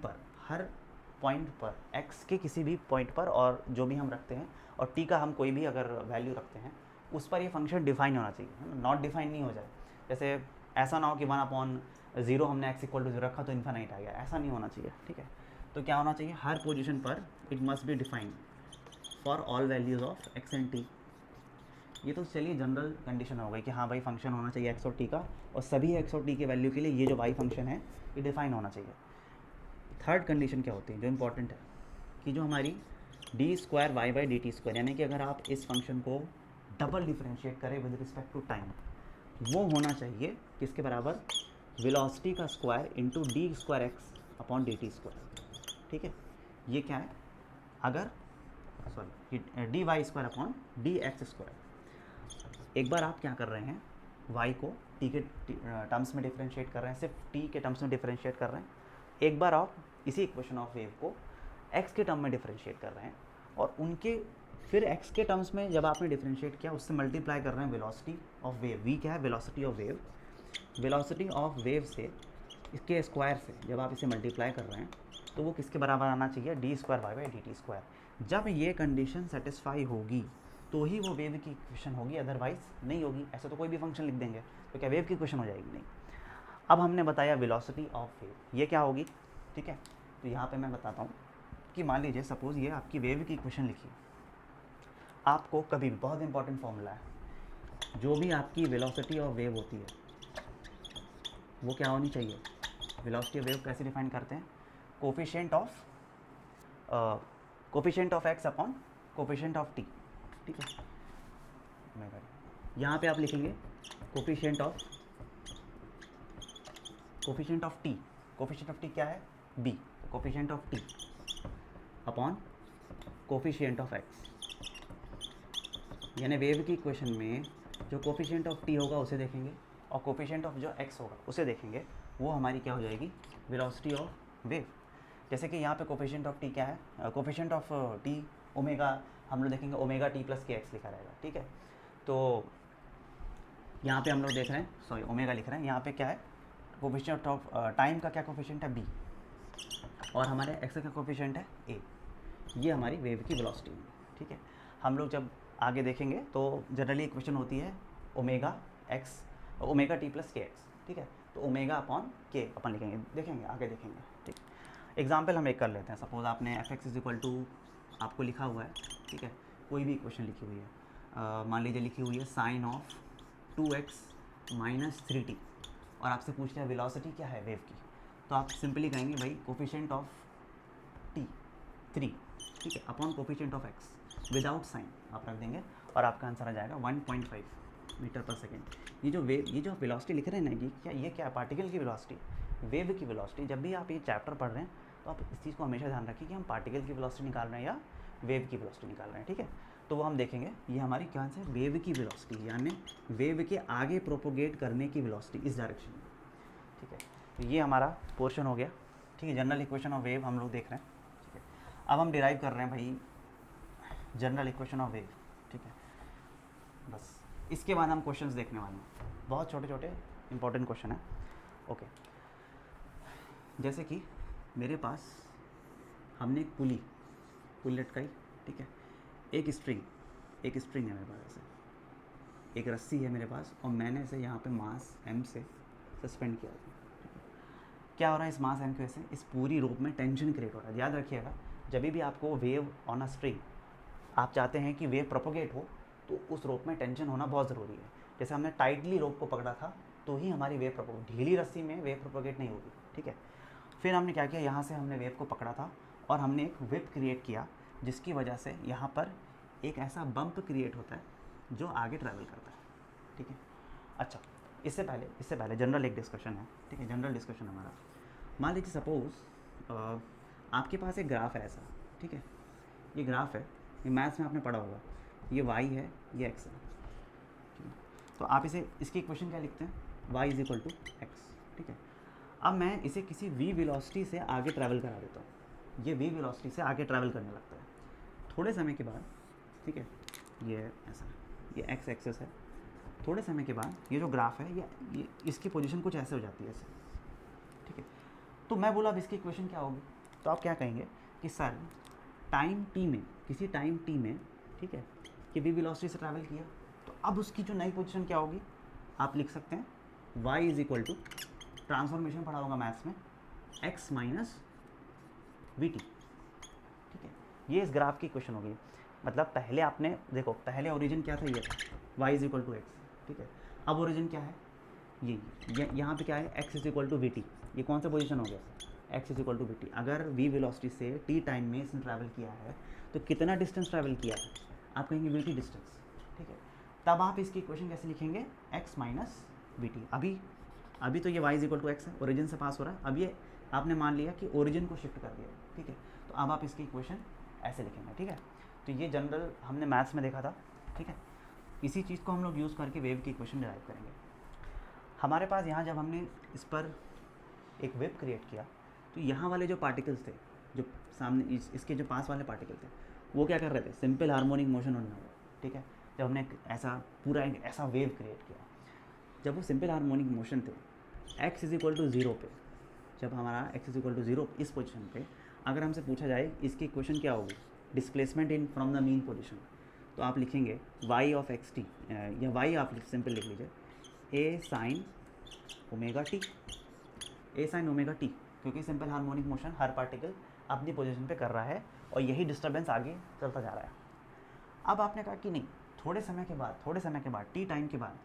पर x के किसी भी पॉइंट पर और जो भी हम रखते हैं और t का हम कोई भी अगर वैल्यू रखते हैं उस पर ये फंक्शन डिफाइन होना चाहिए, है ना, नॉट डिफाइन नहीं हो जाए। जैसे ऐसा ना हो कि 1/0 हमने x = 0 रखा तो इन्फिनाइट आ गया, ऐसा नहीं होना चाहिए, ठीक है। तो क्या होना चाहिए, हर पोजीशन पर it must be defined for all values of x and t। ये तो चलिए जनरल कंडीशन हो गई कि हाँ भाई फंक्शन होना चाहिए x और t का, और सभी x और t के वैल्यू के लिए ये जो y फंक्शन है ये डिफाइन होना चाहिए। थर्ड कंडीशन क्या होती है जो इम्पोर्टेंट है, कि जो हमारी d square y by d t square, यानी कि अगर आप इस फंक्शन को डबल डिफरेंशिएट करें विद रिस्पेक्ट टू टाइम, वो होना चाहिए किसके बराबर, वेलोसिटी का square into d square x upon d t square. ठीक है, ये क्या है, अगर sorry d y square upon d x square. एक बार आप क्या कर रहे हैं, y को t के टर्म्स में डिफरेंशिएट कर रहे हैं, सिर्फ t के टर्म्स में डिफरेंशिएट कर रहे हैं। एक बार आप इसी इक्वेशन ऑफ वेव को x के टर्म में डिफरेंशिएट कर रहे हैं, और उनके फिर x के टर्म्स में जब आपने डिफरेंशिएट किया उससे मल्टीप्लाई कर रहे हैं वेलोसिटी ऑफ वेव। v क्या है, velocity of wave. Velocity of wave से इसके स्क्वायर से जब आप इसे मल्टीप्लाई कर रहे हैं तो वो किसके बराबर आना चाहिए, d square y by d t square. जब ये कंडीशन सेटिस्फाई होगी तो ही वो वेव की इक्वेशन होगी, अदरवाइज नहीं होगी। ऐसा तो कोई भी फंक्शन लिख देंगे तो क्या वेव की इक्वेशन हो जाएगी, नहीं। अब हमने बताया वेलोसिटी ऑफ वेव, ये क्या होगी, ठीक है। तो यहाँ पे मैं बताता हूँ कि मान लीजिए सपोज़ ये आपकी वेव की इक्वेशन लिखी, आपको कभी भी, बहुत इंपॉर्टेंट फॉर्मूला है, जो भी आपकी वेलोसिटी ऑफ वेव होती है वो क्या होनी चाहिए, वेलोसिटी ऑफ वेव कैसे डिफाइन करते हैं, coefficient of x upon coefficient of t. ठीक है, यहाँ पे आप लिखेंगे coefficient of t. Coefficient of t क्या है, b, coefficient of t upon coefficient of x. यानी वेव की इक्वेशन में जो कोफिशिएंट ऑफ टी होगा उसे देखेंगे और कोफिशिएंट ऑफ जो एक्स होगा उसे देखेंगे, वो हमारी क्या हो जाएगी, वेलोसिटी ऑफ वेव। जैसे कि यहाँ पे कोफिशिएंट ऑफ टी क्या है, कोफिशिएंट ऑफ टी ओमेगा, हम लोग देखेंगे ओमेगा टी प्लस के एक्स लिखा रहेगा। ठीक है, तो यहाँ पे हम लोग देख रहे हैं, सॉरी ओमेगा लिख रहे हैं, यहाँ पे क्या है, कोफिशिएंट ऑफ टाइम का क्या कोफिशिएंट है, बी, और हमारे एक्स का कोफिशिएंट है ए। ये हमारी वेव की वेलोसिटी है। ठीक है, हम लोग जब आगे देखेंगे तो जनरली इक्वेशन होती है omega x, omega T plus के एक्स। ठीक है, तो ओमेगा अपॉन के अपन लिखेंगे, देखेंगे आगे देखेंगे। ठीक, एग्जाम्पल हम एक कर लेते हैं। सपोज आपने f x is equal to आपको लिखा हुआ है, ठीक है, कोई भी इक्वेशन लिखी हुई है, मान लीजिए लिखी हुई है sine of 2x minus 3t, और आपसे पूछ लिया वेलोसिटी क्या है वेव की, तो आप सिंपली कहेंगे भाई कोफिशिएंट ऑफ t 3, ठीक है, upon coefficient of x without sine आप रख देंगे और आपका आंसर आ जाएगा 1.5 मीटर पर सेकेंड। ये जो वेलोसिटी लिख रहे हैं ना, ये क्या है, पार्टिकल की वेलोसिटी, वेव की वेलोसिटी। जब भी आप ये चैप्टर पढ़ रहे हैं तो आप इस चीज़ को हमेशा ध्यान रखिए कि हम पार्टिकल की वेलोसिटी निकाल रहे हैं या वेव की वेलोसिटी निकाल रहे हैं। ठीक है, तो वो हम देखेंगे, ये हमारी क्या है, वेव की वेलोसिटी, यानी वेव के आगे प्रोपोगेट करने की वेलोसिटी इस डायरेक्शन में। ठीक है, तो ये हमारा पोर्शन हो गया। ठीक है, जनरल इक्वेशन ऑफ वेव हम लोग देख रहे हैं। ठीक है, अब हम डिराइव कर रहे हैं भाई जनरल इक्वेशन ऑफ वेव। ठीक है, बस इसके बाद हम क्वेश्चंस देखने वाले हैं, बहुत छोटे छोटे इंपॉर्टेंट क्वेश्चन है। ओके, जैसे कि मेरे पास हमने एक पुली लटकाई, ठीक है, एक स्ट्रिंग है मेरे पास, ऐसे एक रस्सी है मेरे पास, और मैंने इसे यहाँ पे मास m से सस्पेंड किया। क्या हो रहा है इस मास m की वजह से, इस पूरी रोप में टेंशन क्रिएट हो रहा है। याद रखिएगा, जब भी आपको वेव ऑन अ स्ट्रिंग, आप चाहते हैं कि वेव प्रोपोगेट हो तो उस रोप में टेंशन होना बहुत ज़रूरी है। जैसे हमने टाइटली रोप को पकड़ा था तो ही हमारी वेव प्रोपोगेट, ढीली रस्सी में वेव प्रोपोगेट नहीं होगी। ठीक है, फिर हमने क्या किया, यहाँ से हमने वेव को पकड़ा था और हमने एक विप क्रिएट किया, जिसकी वजह से यहाँ पर एक ऐसा बम्प क्रिएट होता है जो आगे ट्रैवल करता है। ठीक है, अच्छा इससे पहले जनरल एक डिस्कशन है। ठीक है, जनरल डिस्कशन हमारा, मान लीजिए सपोज़ आपके पास एक ग्राफ है ऐसा। ठीक है, ये ग्राफ है, ये मैथ्स में आपने पढ़ा होगा, ये y है, ये x है। ठीक है, तो आप इसे, इसकी इक्वेशन क्या लिखते हैं, y is equal to x. ठीक है, अब मैं इसे किसी v वेलोसिटी से आगे ट्रैवल करा देता हूँ, ये v वेलोसिटी से आगे ट्रैवल करने लगता है थोड़े समय के बाद। ठीक है, ये ऐसा, ये x एक्सेस है, थोड़े समय के बाद ये जो ग्राफ है ये इसकी पोजीशन कुछ ऐसे हो जाती है ऐसे। ठीक है, तो मैं बोला अब इसकी इक्वेशन क्या होगी, तो आप क्या कहेंगे कि सर टाइम t में, किसी टाइम t में, ठीक है, कि v वेलोसिटी से ट्रैवल किया, तो अब उसकी जो नई पोजीशन क्या होगी, आप लिख सकते हैं y is equal to, transformation पढ़ा होगा मैथ्स में, x माइनस वी टी। ठीक है, ये इस ग्राफ की इक्वेशन होगी। मतलब पहले आपने देखो, पहले ओरिजिन क्या था, ये था y is equal to x. ठीक है, अब ओरिजिन क्या है, ये यहाँ पे क्या है, x is equal to v t. ये कौन सा पोजीशन हो गया, x is equal to v t. अगर वी वेलोसिटी से टी टाइम में इसने ट्रैवल किया है तो कितना डिस्टेंस ट्रैवल किया है, आप कहेंगे वी टी डिस्टेंस, ठीक है। तब आप इसकी इक्वेशन कैसे लिखेंगे, एक्स माइनस वी टी। अभी तो ये y is equal to x है, ओरिजिन से पास हो रहा है। अब ये आपने मान लिया कि ओरिजिन को शिफ्ट कर दिया, ठीक है। तो अब आप इसकी इक्वेशन ऐसे लिखेंगे, ठीक है। तो ये जनरल हमने मैथ्स में देखा था, ठीक है। इसी चीज़ को हम लोग यूज़ करके वेव की इक्वेशन डिराइव करेंगे। हमारे पास यहाँ जब हमने इस पर एक वेव क्रिएट किया तो यहाँ वाले जो पार्टिकल्स थे, जो सामने इसके जो पास वाले पार्टिकल थे, वो क्या कर रहे थे, सिंपल हार्मोनिक मोशन होने हुआ, ठीक है। जब हमने एक ऐसा वेव क्रिएट किया, जब वो सिंपल हार्मोनिक मोशन थे, x is equal to zero पे, जब हमारा x is equal to zero इस पोजीशन पे, अगर हमसे पूछा जाए इसकी इक्वेशन क्या होगी, displacement in from the mean position, तो आप लिखेंगे y ऑफ एक्स टी, या y आप सिंपल लिख लीजिए a sine omega t, a sine omega t, क्योंकि सिंपल हार्मोनिक मोशन हर पार्टिकल अपनी पोजीशन पे कर रहा है और यही डिस्टर्बेंस आगे चलता जा रहा है। अब आपने कहा कि नहीं, थोड़े समय के बाद टी टाइम के बाद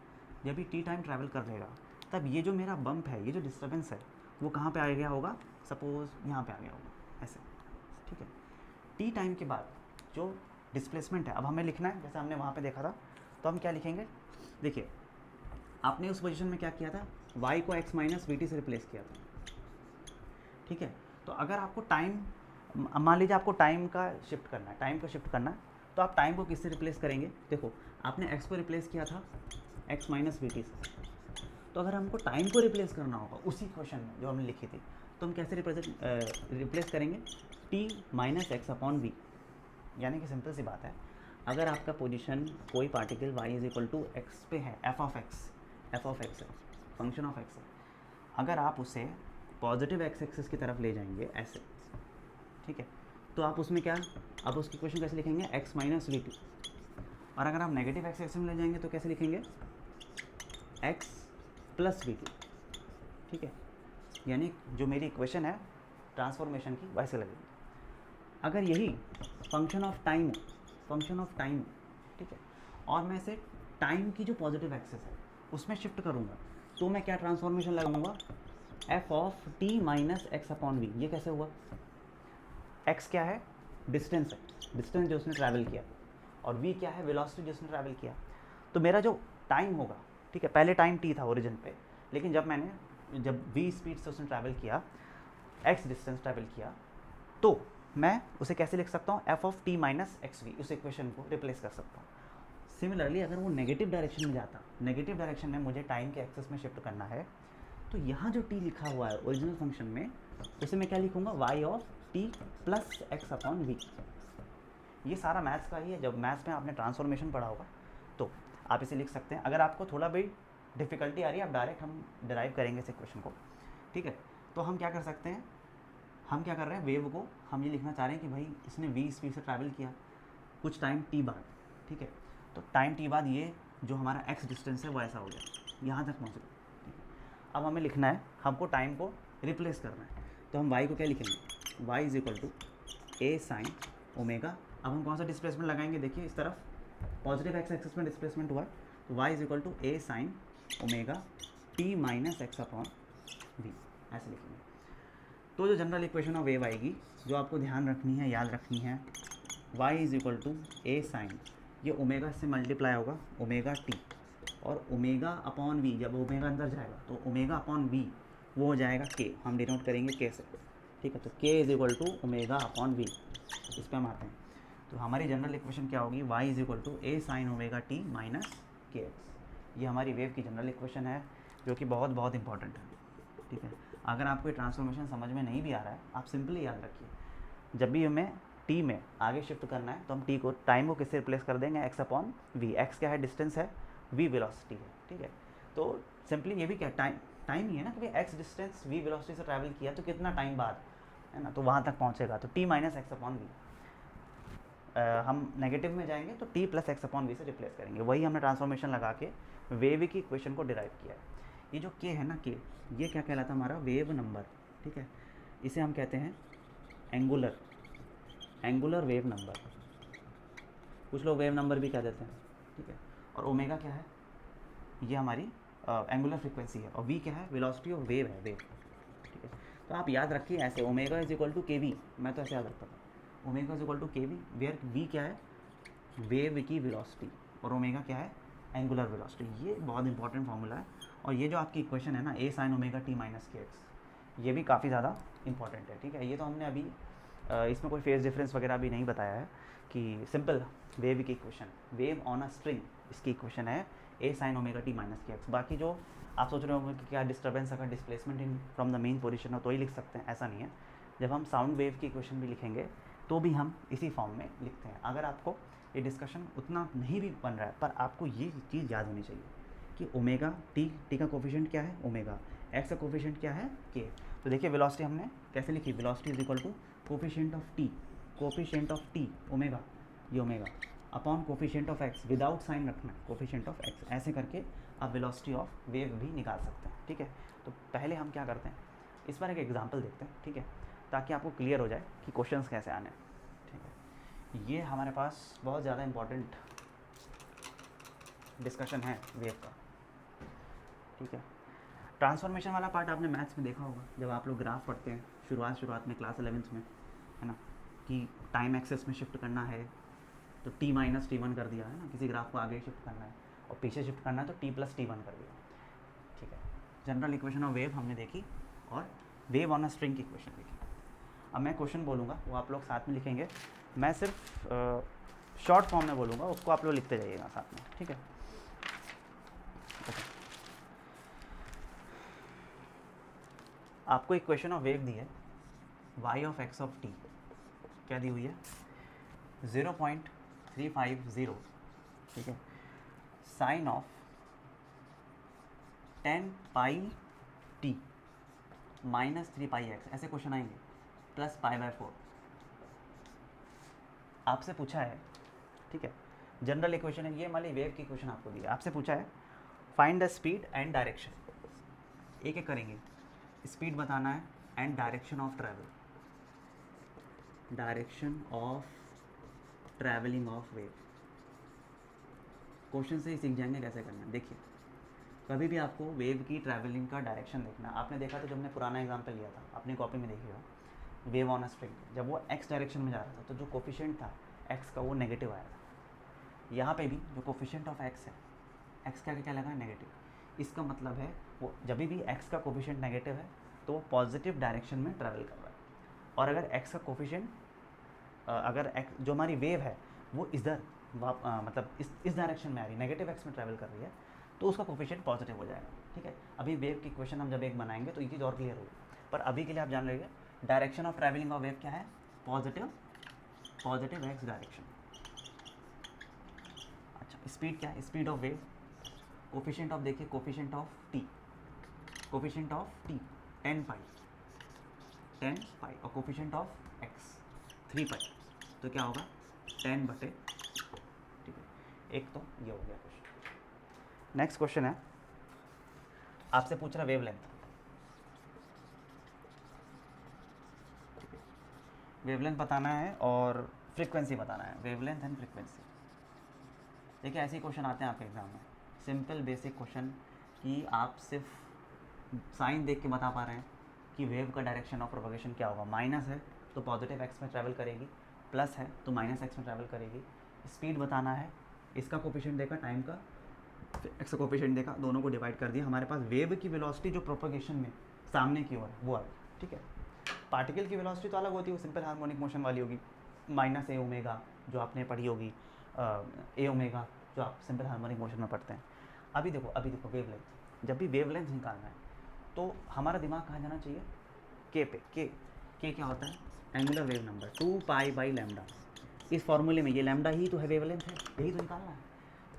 जब ये टी टाइम ट्रैवल कर लेगा, तब ये जो मेरा बम्प है, ये जो डिस्टर्बेंस है, वो कहाँ पे आ गया होगा, सपोज़ यहाँ पे आ गया होगा ऐसे, ठीक है। टी टाइम के बाद जो डिस्प्लेसमेंट है, अब हमें लिखना है, जैसे हमने वहाँ पे देखा था, तो हम क्या लिखेंगे, देखिए आपने उस पोजीशन में क्या किया था, y को x माइनस वी टी से रिप्लेस किया था, ठीक है। तो अगर आपको टाइम, मान लीजिए आपको टाइम का शिफ्ट करना है, तो आप टाइम को किससे रिप्लेस करेंगे, देखो आपने x को रिप्लेस किया था x माइनस वी टी से, तो अगर हमको टाइम को रिप्लेस करना होगा उसी क्वेश्चन में जो हमने लिखी थी, तो हम कैसे रिप्लेस करेंगे, t minus x upon v. यानी कि सिंपल सी बात है, अगर आपका पोजीशन कोई particle y is equal to x पे है, f ऑफ एक्स है, फंक्शन ऑफ एक्स है, अगर आप उसे पॉजिटिव एक्स एक्सिस की तरफ ले जाएंगे ऐसे, ठीक है, तो आप उसमें क्या, आप उसकी इक्वेशन कैसे लिखेंगे, x माइनस वी टी। और अगर आप नेगेटिव एक्स एक्सिस में ले जाएंगे तो कैसे लिखेंगे, x प्लस वी टी, ठीक है। यानी जो मेरी इक्वेशन है ट्रांसफॉर्मेशन की, वैसे लगेगी। अगर यही फंक्शन ऑफ टाइम, ठीक है, और मैं इसे टाइम की जो पॉजिटिव एक्सिस है उसमें शिफ्ट करूँगा, तो मैं क्या ट्रांसफॉर्मेशन लगाऊंगा, f of t minus x upon v. ये कैसे हुआ, x क्या है, डिस्टेंस है, डिस्टेंस जो उसने ट्रैवल किया, और v क्या है, वेलोसिटी जो उसने ट्रैवल किया। तो मेरा जो टाइम होगा, ठीक है, पहले टाइम t था ओरिजिन पे, लेकिन जब v स्पीड से उसने ट्रैवल किया, x डिस्टेंस ट्रैवल किया, तो मैं उसे कैसे लिख सकता हूँ, f of t minus x v, उस इक्वेशन को रिप्लेस कर सकता हूँ। सिमिलरली अगर वो नेगेटिव डायरेक्शन में जाता, नेगेटिव डायरेक्शन में मुझे टाइम के एक्सेस में शिफ्ट करना है, तो यहाँ जो t लिखा हुआ है ओरिजिनल फंक्शन में, उसे मैं क्या लिखूँगा, y of t plus x upon v. ये सारा मैथ्स का ही है, जब मैथ्स में आपने ट्रांसफॉर्मेशन पढ़ा होगा तो आप इसे लिख सकते हैं। अगर आपको थोड़ा भी डिफ़िकल्टी आ रही है, आप डायरेक्ट हम डिराइव करेंगे इस इक्वेशन को, ठीक है। तो हम क्या कर सकते हैं, हम क्या कर रहे हैं, वेव को हम ये लिखना चाह रहे हैं कि भाई इसने v स्पीड से ट्रैवल किया कुछ टाइम t बाद, ठीक है। तो टाइम t बाद ये जो हमारा x डिस्टेंस है वो ऐसा हो गया, यहाँ तक पहुँच गया, ठीक है। अब हमें लिखना है, हमको टाइम को रिप्लेस करना है, तो हम y को क्या लिखेंगे, y is equal to a sine omega. अब हम कौन सा डिस्प्लेसमेंट लगाएंगे, देखिए इस तरफ पॉजिटिव एक्स एक्सिस में डिस्प्लेसमेंट हुआ है, तो y is equal to a sine omega t minus x upon v, ऐसे लिखेंगे। तो जो जनरल इक्वेशन ऑफ वेव आएगी, जो आपको ध्यान रखनी है, याद रखनी है, y is equal to a sine, ये ओमेगा से मल्टीप्लाई होगा ओमेगा t, और ओमेगा अपॉन v, जब ओमेगा अंदर जाएगा तो ओमेगा अपॉन v वो हो जाएगा k, हम डिनोट करेंगे k से, ठीक है। तो k is equal to omega upon v, इस पर हम आते हैं। तो हमारी जनरल इक्वेशन क्या होगी, y is equal to a sine omega t minus k x. ये हमारी वेव की जनरल इक्वेशन है, जो कि बहुत बहुत इंपॉर्टेंट है, ठीक है। अगर आपको ये ट्रांसफॉर्मेशन समझ में नहीं भी आ रहा है, आप सिंपली याद रखिए, जब भी हमें t में आगे शिफ्ट करना है तो हम t को, टाइम को किससे रिप्लेस कर देंगे, x अपॉन v। x क्या है, डिस्टेंस है, v वेलोसिटी है, ठीक है। तो सिंपली ये भी क्या, टाइम ही है ना, कि x डिस्टेंस v वेलोसिटी से ट्रैवल किया तो कितना टाइम बाद, है ना, तो वहाँ तक पहुँचेगा, तो t minus x upon v. हम नेगेटिव में जाएंगे तो t plus x upon v से रिप्लेस करेंगे, वही हमने ट्रांसफॉर्मेशन लगा के वेव की इक्वेशन को डिराइव किया है। ये जो k है ना, k, ये क्या कहलाता है, हमारा वेव नंबर, ठीक है। इसे हम कहते हैं एंगुलर वेव नंबर, कुछ लोग वेव नंबर भी कह देते हैं, ठीक है। और ओमेगा क्या है, ये हमारी एंगुलर फ्रीक्वेंसी है, और v क्या है, वेलोसिटी ऑफ वेव है, वेव, ठीक है। तो आप याद रखिए ऐसे, omega is equal to k we, मैं तो ऐसे याद रखता था, omega is equal to k we, where we क्या है, वेव की वेलोसिटी, और ओमेगा क्या है, एंगुलर वेलोसिटी। ये बहुत इंपॉर्टेंट फार्मूला है। और ये जो आपकी इक्वेशन है ना, ए sign omega T minus k x, ये भी काफ़ी ज़्यादा इंपॉर्टेंट है, ठीक है। ये तो हमने अभी इसमें कोई फेस डिफरेंस वगैरह भी नहीं बताया है, कि सिंपल वेव की equation, wave on a string, इसकी इक्वेशन है ए sign omega T minus k x. बाकी जो आप सोच रहे होंगे कि क्या डिस्टर्बेंस अगर displacement in from the main position हो तो ही लिख सकते हैं, ऐसा नहीं है। जब हम साउंड वेव की इक्वेशन भी लिखेंगे तो भी हम इसी फॉर्म में लिखते हैं। अगर आपको ये डिस्कशन उतना नहीं भी बन रहा है, पर आपको ये चीज़ याद होनी चाहिए कि ओमेगा टी का कोफिशिएंट क्या है ओमेगा, एक्स का कोफिशिएंट क्या है के। तो देखिए वेलोसिटी हमने कैसे लिखी, velocity is equal to coefficient of T omega, ये omega upon coefficient of X, without sign रखना है, कोफिशिएंट ऑफ एक्स, ऐसे करके आप वेलोसिटी ऑफ वेव भी निकाल सकते हैं, ठीक है। तो पहले हम क्या करते हैं, इस बार एक एग्जांपल देखते हैं, ठीक है, ताकि आपको क्लियर हो जाए कि क्वेश्चंस कैसे आने हैं, ठीक है। ये हमारे पास बहुत ज़्यादा इम्पॉर्टेंट डिस्कशन है वेव का, ठीक है। ट्रांसफॉर्मेशन वाला पार्ट आपने मैथ्स में देखा होगा, जब आप लोग ग्राफ पढ़ते हैं शुरुआत में क्लास 11th में, है ना, कि टाइम एक्सेस में शिफ्ट करना है तो t माइनस टी वन कर दिया, है ना, किसी ग्राफ को आगे शिफ्ट करना है, और पीछे शिफ्ट करना है तो t प्लस टी वन कर दिया, ठीक है। जनरल इक्वेशन ऑफ वेव हमने देखी, और वेव ऑन अ स्ट्रिंग की इक्वेशन देखी। अब मैं क्वेश्चन बोलूँगा, वो आप लोग साथ में लिखेंगे, मैं सिर्फ शॉर्ट फॉर्म में बोलूँगा, उसको आप लोग लिखते जाइएगा साथ में, ठीक है। आपको इक्वेशन ऑफ वेव दी है, y of x of t क्या दी हुई है, 0.350, ठीक है, sine of 10 pi t minus 3 pi x, ऐसे क्वेश्चन आएंगे, प्लस π/4 आपसे पूछा है, ठीक है। जनरल इक्वेशन है ये, मान ली वेव की इक्वेशन आपको दी है, आपसे पूछा है find the speed and direction, एक एक करेंगे, स्पीड बताना है and direction of travel, direction of travelling of wave. Question से ही सीख जाएंगे कैसे करना है। देखिए, कभी भी आपको वेव की ट्रैवलिंग का डायरेक्शन देखना, आपने देखा था जब हमने पुराना एग्जाम्पल लिया था, अपनी कॉपी में देखिएगा, वेव ऑन अ स्ट्रिंग, जब वो एक्स डायरेक्शन में जा रहा था तो जो कोफिशिएंट था एक्स का वो नेगेटिव आया था। यहाँ पे भी जो कोफिशिएंट ऑफ एक्स है, एक्स का क्या लगा है, नेगेटिव। इसका मतलब है वो जब भी एक्स का कोफिशिएंट नेगेटिव है तो वो पॉजिटिव डायरेक्शन में ट्रैवल कर रहा है, और अगर एक्स का कोफिशिएंट, अगर एक्स जो हमारी वेव है वो इधर मतलब इस डायरेक्शन में आ रही है, नेगेटिव एक्स में ट्रैवल कर रही है, तो उसका कोफिशिएंट पॉजिटिव हो जाएगा, ठीक है। अभी वेव की इक्वेशन हम जब एक बनाएंगे तो ये चीज़ और क्लियर होगी, पर अभी के लिए आप जान लीजिए direction of travelling of wave क्या है, पॉजिटिव एक्स डायरेक्शन। अच्छा, स्पीड क्या है, speed of wave, coefficient of, देखिए कोफिशिएंट ऑफ टी 10 पाई और कोफिशिएंट ऑफ एक्स 3 पाई, तो क्या होगा 10/, ठीक है। एक तो ये हो गया क्वेश्चन। नेक्स्ट क्वेश्चन है, आपसे पूछ रहा वेवलेंथ, वेवलेंथ बताना है और फ्रीक्वेंसी बताना है, वेवलेंथ एंड फ्रीक्वेंसी। देखिए ऐसे ही क्वेश्चन आते हैं आपके एग्जाम में, सिंपल बेसिक क्वेश्चन, कि आप सिर्फ साइन देख के बता पा रहे हैं कि वेव का डायरेक्शन ऑफ प्रोपगेशन क्या होगा, माइनस है तो पॉजिटिव एक्स में ट्रैवल करेगी, प्लस है तो माइनस एक्स में ट्रैवल करेगी। स्पीड बताना है, इसका कोफिशिएंट देखा टाइम का, एक्स का कोफिशिएंट देखा, दोनों को डिवाइड कर दिया, हमारे पास वेव की वेलोसिटी जो प्रोपगेशन में सामने की ओर वो आ गई, ठीक है। पार्टिकल की वेलोसिटी तो अलग होती है, वो सिंपल हार्मोनिक मोशन वाली होगी, माइनस ए ओमेगा जो आपने पढ़ी होगी, ए ओमेगा जो आप सिंपल हार्मोनिक मोशन में पढ़ते हैं। अभी देखो वेवलेंथ, जब भी वेवलेंथ निकालना है तो हमारा दिमाग कहाँ जाना चाहिए, के पे। के क्या होता है, angular wave number 2 pi by lambda. इस फॉर्मूले में ये लैम्डा ही तो है वेवलेंथ है, यही तो निकालना है।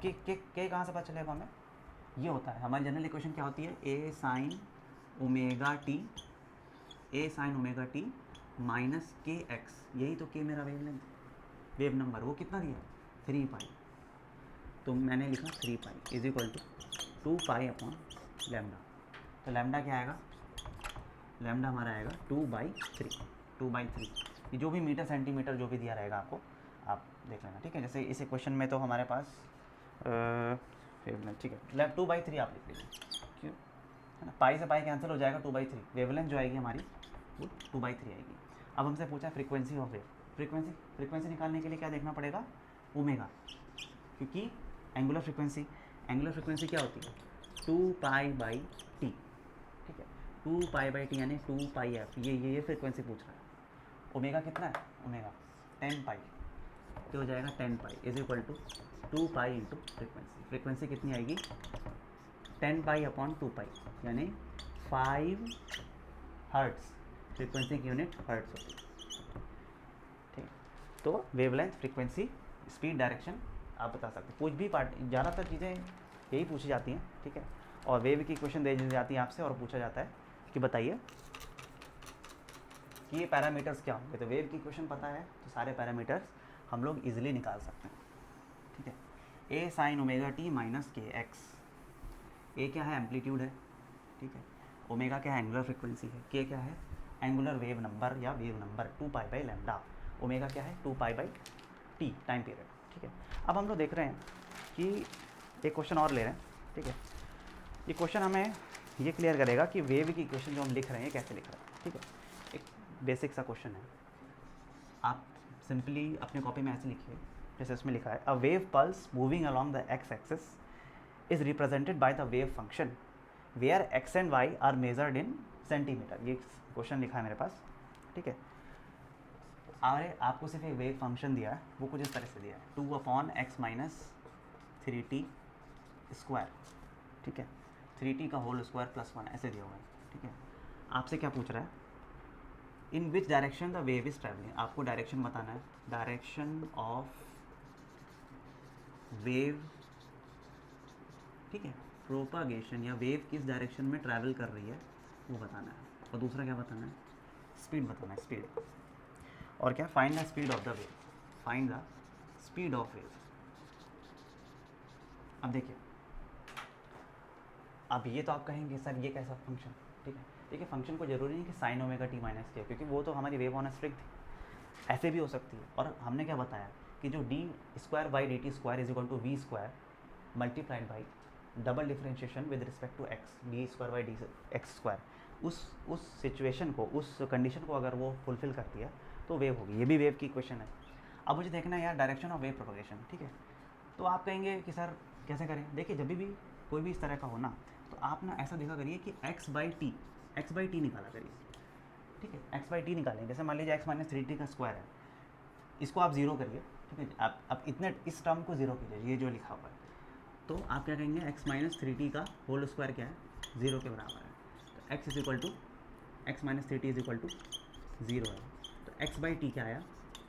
के कहाँ से पता चलेगा हमें, ये होता है हमारी जनरल इक्वेशन क्या होती है, ए sign omega T minus k x, यही तो के मेरा वेवलेंथ, वेव नंबर, वो कितना दिया 3 पाई, तो मैंने लिखा 3 pi is equal to 2 pi upon lambda. तो लैम्डा क्या आएगा, लैम्डा हमारा आएगा 2/3, ये जो भी मीटर सेंटीमीटर जो भी दिया रहेगा आपको, आप देख लेना, ठीक है। जैसे इस इक्वेशन में तो हमारे पास वेवलेंथ, ठीक है, 2/3 आप लिख लीजिए, क्यों, है ना, पाई से पाई कैंसिल हो जाएगा, 2/3 वेवलेंथ जो आएगी हमारी वो 2/3 आएगी। अब हमसे पूछा फ्रीक्वेंसी ऑफ वेव, फ्रीक्वेंसी निकालने के लिए क्या देखना पड़ेगा, ओमेगा, क्योंकि एंगुलर फ्रीक्वेंसी क्या होती है, 2π/t, ठीक है, 2π/t यानी 2πf, ये फ्रीक्वेंसी पूछ रहा है। ओमेगा कितना है, ओमेगा 10π, तो हो जाएगा 10π is equal to 2π into frequency कितनी आएगी, 10π/2π यानी 5 हर्ट्स, फ्रीक्वेंसी की यूनिट हर्ट्स होती है, ठीक। तो वेवलेंथ, फ्रीक्वेंसी, स्पीड, डायरेक्शन आप बता सकते हैं। कुछ भी पार्ट, ज़्यादातर चीज़ें यही पूछी जाती हैं, ठीक है। और वेव की क्वेश्चन दे दी जाती है आपसे और पूछा जाता है कि बताइए कि ये पैरामीटर्स क्या होंगे। तो वेव की क्वेश्चन पता है तो सारे पैरामीटर्स हम लोग इजीली निकाल सकते हैं, ठीक है। ए sign omega T minus k x, ए क्या है, एम्पलीट्यूड है, ठीक है। ओमेगा क्या है, एंगुलर फ्रिक्वेंसी है। के क्या है, एंगुलर वेव नंबर या वेव नंबर 2π/λ। ओमेगा क्या है, 2π/t टाइम पीरियड, ठीक है। अब हम लोग देख रहे हैं कि एक क्वेश्चन और ले रहे हैं, ठीक है। ये क्वेश्चन हमें ये क्लियर करेगा कि वेव की इक्वेशन जो हम लिख रहे हैं कैसे लिख रहे हैं, ठीक है। एक बेसिक सा क्वेश्चन है, आप सिंपली अपने कॉपी में ऐसे लिखिए जैसे इसमें लिखा है, a wave pulse moving along the x axis is represented by the wave function where x and y are measured in centimetre. ये क्वेश्चन लिखा है मेरे पास, ठीक है। अरे आपको सिर्फ एक वेव फंक्शन दिया है, वो कुछ इस तरह से दिया है, 2/x - 3t स्क्वायर, ठीक है, 3t का होल स्क्वायर प्लस 1 ऐसे दिया हुआ है, ठीक है। आपसे क्या पूछ रहा है, in which direction the wave is travelling, आपको डायरेक्शन बताना है, डायरेक्शन ऑफ वेव, ठीक है, प्रोपागेशन या वेव किस डायरेक्शन में ट्रैवल कर रही है वो बताना है। और दूसरा क्या बताना है, स्पीड बताना है, स्पीड। और क्या, find the speed of the wave, find the speed of wave. अब देखिए, अब ये तो आप कहेंगे सर ये कैसा फंक्शन, ठीक है। देखिए फंक्शन को जरूरी नहीं कि साइन ओमेगा टी माइनस के, क्योंकि वो तो हमारी वेव ऑन स्ट्रिंग थी, ऐसे भी हो सकती है। और हमने क्या बताया कि जो d²/dt² is equal to v² multiplied by double differentiation with respect to x, d²/dx², उस सिचुएशन को, उस कंडीशन को अगर वो फुलफिल करती है तो वेव होगी। ये भी वेव की क्वेश्चन है। अब मुझे देखना है यार डायरेक्शन ऑफ वेव प्रोपगेशन, ठीक है। तो आप कहेंगे कि सर कैसे करें, देखिए जब भी कोई भी इस तरह का हो ना, तो आप ना ऐसा देखा करिए कि x/t निकाला करिए, ठीक है। x/t निकालें, जैसे मान लीजिए x - 3t का स्क्वायर है, इसको आप जीरो करिए, ठीक है। आप इतने इस टर्म को जीरो कीजिए, ये जो लिखा हुआ है, तो आप क्या कहेंगे, x - 3t का होल स्क्वायर क्या है, 0 के बराबर है। तो x is equal to x - 3t is equal to 0 है। तो x/t क्या आया,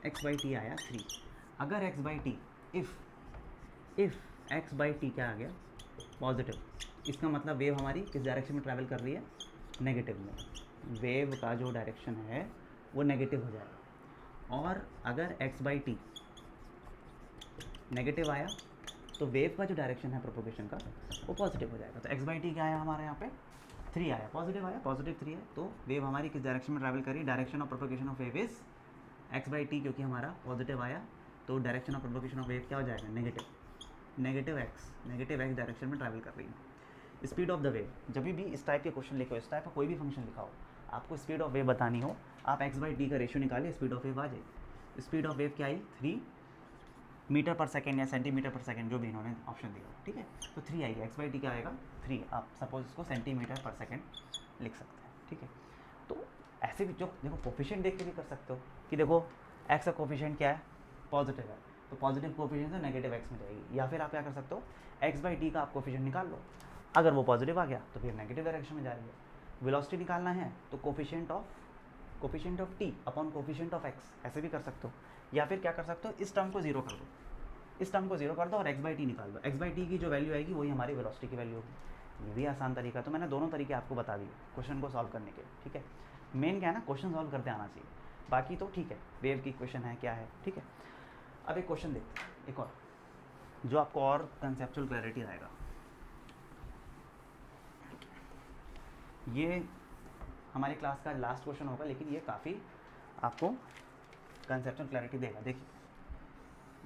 x/t आया 3। अगर x/t इफ़ x/t क्या आ गया, पॉजिटिव, इसका मतलब वेव हमारी किस डायरेक्शन में ट्रैवल कर रही है, नेगेटिव में। वेव का जो डायरेक्शन है वो नेगेटिव हो जाएगा। और अगर x/t नेगेटिव आया तो वेव का जो डायरेक्शन है प्रोपोगेशन का वो पॉजिटिव हो जाएगा। तो x/t क्या आया हमारे यहाँ पे, 3 आया, पॉजिटिव आया, पॉजिटिव 3 है। तो वेव हमारी किस डायरेक्शन में ट्रैवल करी, direction of propagation of wave is x/t, क्योंकि हमारा पॉजिटिव आया तो direction of propagation of wave क्या हो जाएगा, नेगेटिव x डायरेक्शन में ट्रैवल कर रही है। स्पीड ऑफ द वेव, जब भी इस टाइप के क्वेश्चन लिखो, इस टाइप का कोई भी फंक्शन लिखा हो, आपको स्पीड ऑफ वेव बतानी हो, आप x/t का रेशियो निकालिए, स्पीड ऑफ वेव आ जाएगी। स्पीड ऑफ वेव क्या आई, 3 मीटर पर सेकेंड या सेंटीमीटर पर सेकेंड, जो भी इन्होंने ऑप्शन दिया, ठीक है। तो 3 आएगी, x/t क्या आएगा 3। आप सपोज इसको सेंटीमीटर पर सेकेंड लिख सकते हैं, ठीक है। तो ऐसे भी जो देखो कोफिशिएंट देख के भी कर सकते हो कि देखो x का कोफिशिएंट क्या है, पॉजिटिव है, तो पॉजिटिव कोफिशिएंट से नेगेटिव x में जाएगी। या फिर आप क्या कर सकते हो, x/t का आप कोफिशिएंट निकाल लो, अगर वो पॉजिटिव आ गया तो फिर नेगेटिव डायरेक्शन में जा रही है। वेलोसिटी निकालना है तो coefficient of t upon coefficient of x, ऐसे भी कर सकते हो। या फिर क्या कर सकते हो, इस टर्म को जीरो कर दो, इस टर्म को जीरो कर दो और x/t निकाल दो, x/t की जो वैल्यू आएगी वही हमारी वेलोसिटी की वैल्यू होगी। ये भी आसान तरीका। तो मैंने दोनों तरीके आपको बता दिए क्वेश्चन को सॉल्व करने के, ठीक है। मेन क्या है ना, क्वेश्चन सॉल्व करते आना चाहिए, बाकी तो ठीक है, वेव की क्वेश्चन है क्या है, ठीक है। अब एक क्वेश्चन देखते हैं, एक और जो आपको और कंसेप्चुअल क्लैरिटी आएगा। ये हमारी क्लास का लास्ट क्वेश्चन होगा, लेकिन ये काफ़ी आपको कंसेप्चुअल क्लैरिटी देगा। देखिए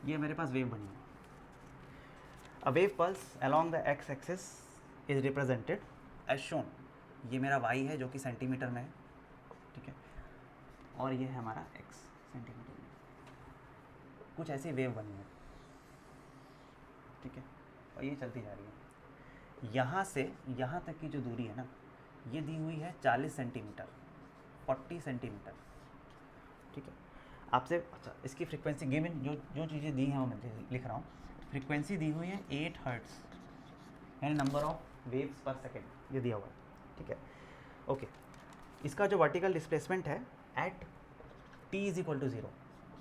ये मेरे पास वेव बनी है, a wave pulse along the x axis is represented as shown. ये मेरा y है जो कि सेंटीमीटर में है, ठीक है। और ये है हमारा x सेंटीमीटर में। कुछ ऐसी वेव बनी है, ठीक है, और ये चलती जा रही है। यहाँ से यहाँ तक की जो दूरी है ना, ये दी हुई है 40 सेंटीमीटर, 40 सेंटीमीटर, ठीक है। आपसे अच्छा इसकी फ्रीक्वेंसी गिवन जो चीज़ें दी हैं वो मैं लिख रहा हूँ। फ्रीक्वेंसी दी हुई है 8 हर्ट्स, यानी number of waves per second ये दिया हुआ है, ठीक है। ओके, इसका जो वर्टिकल डिस्प्लेसमेंट है at t is equal to 0,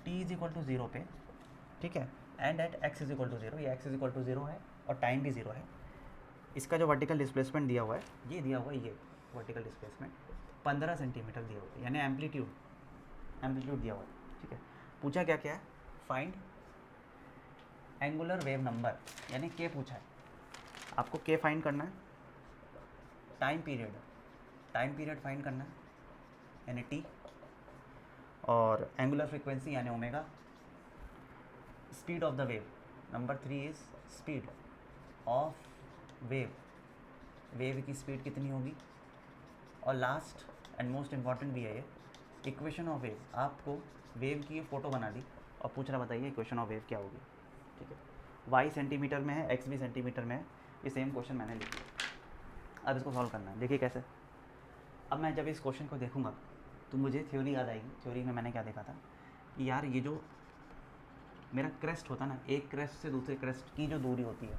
t is equal to 0 पे, ठीक है, and at x is equal to 0, ये x इज इक्वल टू 0 है और टाइम भी 0 है। इसका जो वर्टिकल डिस्प्लेसमेंट दिया हुआ है, ये दिया हुआ है, ये वर्टिकल डिस्प्लेसमेंट 15 सेंटीमीटर दिया हुआ है, यानी एम्पलीट्यूड दिया हुआ है, ठीक है। पूछा क्या क्या है, फाइंड एंगुलर वेव नंबर, यानी के पूछा है आपको, के फाइंड करना है, टाइम पीरियड फाइंड करना है यानी टी, और एंगुलर फ्रीक्वेंसी यानी omega, speed of the wave, number 3 is speed of wave की स्पीड कितनी होगी, और लास्ट एंड मोस्ट इम्पॉर्टेंट भी है ये इक्वेशन ऑफ वेव। आपको वेव की फ़ोटो बना दी और पूछ रहा बताइए इक्वेशन ऑफ वेव क्या होगी, ठीक है। y सेंटीमीटर में है, x भी सेंटीमीटर में है, ये सेम क्वेश्चन मैंने लिख लिया। अब इसको सॉल्व करना है, देखिए कैसे। अब मैं जब इस क्वेश्चन को देखूंगा तो मुझे थ्योरी याद आएगी। थ्योरी में मैंने क्या देखा था कि यार ये जो मेरा क्रेस्ट होता है ना, एक क्रेस्ट से दूसरे क्रेस्ट की जो दूरी होती है,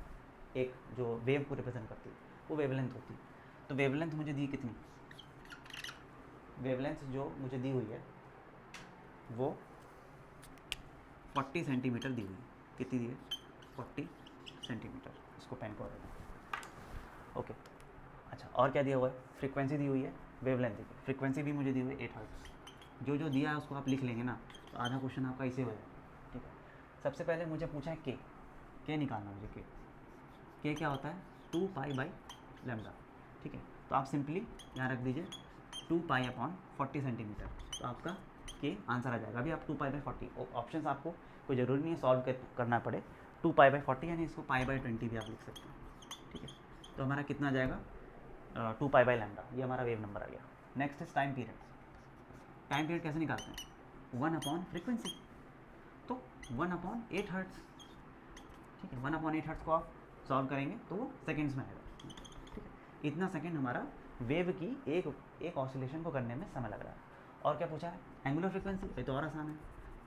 एक जो वेव को रिप्रेजेंट करती है वो वेवलेंथ होती है। तो वेवलेंथ मुझे दी कितनी, वेवलेंथ जो मुझे दी हुई है वो 40 सेंटीमीटर दी हुई है। कितनी दी है, 40 सेंटीमीटर। इसको पेन को रखना, ओके। अच्छा, और क्या दिया हुआ है, फ्रीक्वेंसी दी हुई है, वेवलेंथ दी है, फ्रीक्वेंसी भी मुझे दी हुई है 8 हर्ट्ज। जो दिया है उसको आप लिख लेंगे ना, तो आधा क्वेश्चन आपका इसे हो जाएगा, ठीक है। सबसे पहले मुझे पूछा है के निकालना, मुझे के क्या होता है, 2 पाई बाई लैम्डा, ठीक है। तो आप सिंपली यहाँ रख दीजिए 2 पाई अपॉन 40 सेंटीमीटर, तो आपका के आंसर आ जाएगा। अभी आप 2 पाई बाई 40 ऑप्शन आपको कोई ज़रूरी नहीं है सॉल्व करना पड़े, 2 पाई बाई 40 यानी इसको पाई बाई 20 भी आप लिख सकते हैं, ठीक है। तो हमारा कितना आ जाएगा, 2 पाई बाई लैम्डा, ये हमारा वेव नंबर आ गया। Next is time period. Time period कैसे निकालते हैं, 1 अपॉन फ्रीक्वेंसी, तो 1 अपॉन 8 हर्ट्स, ठीक है। 1 अपॉन 8 हर्ट्स को आप सॉल्व करेंगे तो वो सेकेंड्स में आएगा, ठीक है। इतना सेकेंड हमारा वेव की एक ऑसिलेशन को करने में समय लग रहा है। और क्या पूछा है, एंगुलर फ्रीक्वेंसी, ये तो और आसान है,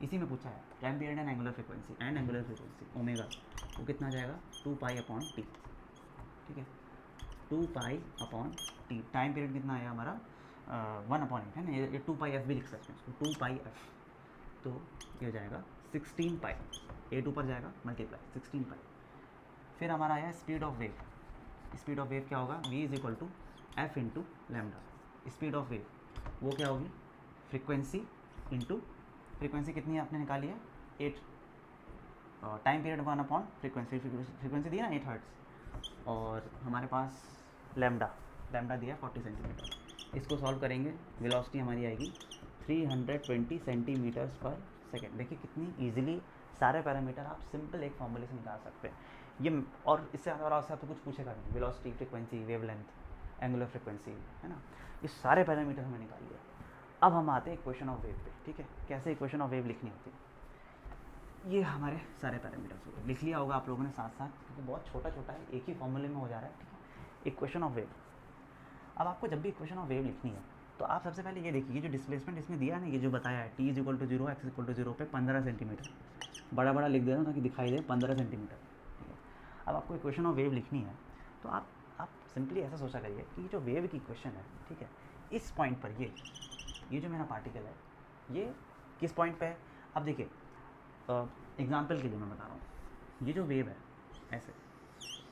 इसी में पूछा है time period and angular frequency omega, वो कितना आ जाएगा 2 पाई अपॉन टी, ठीक है। 2 pi upon T, time period कितना आया हमारा 1 अपॉन 8 है ना, ये 2 पाई एफ भी लिख सकते हैं इसको, 2 पाई एफ, तो ये हो जाएगा 16 पाई, 8 ऊपर जाएगा मल्टीप्लाई 16 पाई। फिर हमारा आया speed of wave. Speed of wave क्या होगा, v is equal to f into lambda. Speed of wave वो क्या होगी, फ्रीक्वेंसी इंटू, फ्रीक्वेंसी कितनी है आपने निकाली है 8, टाइम पीरियड 1 अपॉन फ्रीक्वेंसी दी है ना 8 हर्ट्स, और हमारे पास लैम्डा दिया 40 सेंटीमीटर। इसको सॉल्व करेंगे, वेलोसिटी हमारी आएगी 320 सेंटीमीटर्स पर सेकेंड। देखिए कितनी ईजिली सारे पैरामीटर आप सिंपल एक फॉर्मूले से निकाल सकते हैं ये, और इससे और आपसे तो कुछ पूछेगा नहीं, velocity, frequency, wavelength, angular frequency, है ना, ये सारे पैरामीटर हमें निकाल लिया। अब हम आते हैं इक्वेशन ऑफ वेव पे, ठीक है, कैसे इक्वेशन ऑफ वेव लिखनी होती है। ये हमारे सारे पैरामीटर्स हो गए, लिख लिया होगा आप लोगों ने साथ साथ, क्योंकि बहुत छोटा छोटा है, एक ही फॉर्मूले में हो जा रहा है, ठीक है। इक्वेशन ऑफ वेव, अब आपको जब भी इक्वेशन ऑफ वेव लिखनी है तो आप सबसे पहले ये देखिए, जो डिस्प्लेसमेंट इसमें दिया है ना, ये जो बताया है t is equal to 0, x is equal to 0 पे 15 सेंटीमीटर, बड़ा बड़ा लिख दे रहा हूँ ताकि दिखाई दे 15 सेंटीमीटर, ठीक है। अब आपको इक्वेशन ऑफ वेव लिखनी है तो आप सिंपली ऐसा सोचा करिए कि जो वेव की इक्वेशन है, ठीक है, इस पॉइंट पर ये जो मेरा पार्टिकल है ये किस पॉइंट पे है। अब देखिए एग्जांपल के लिए मैं बता रहा हूँ, ये जो वेव है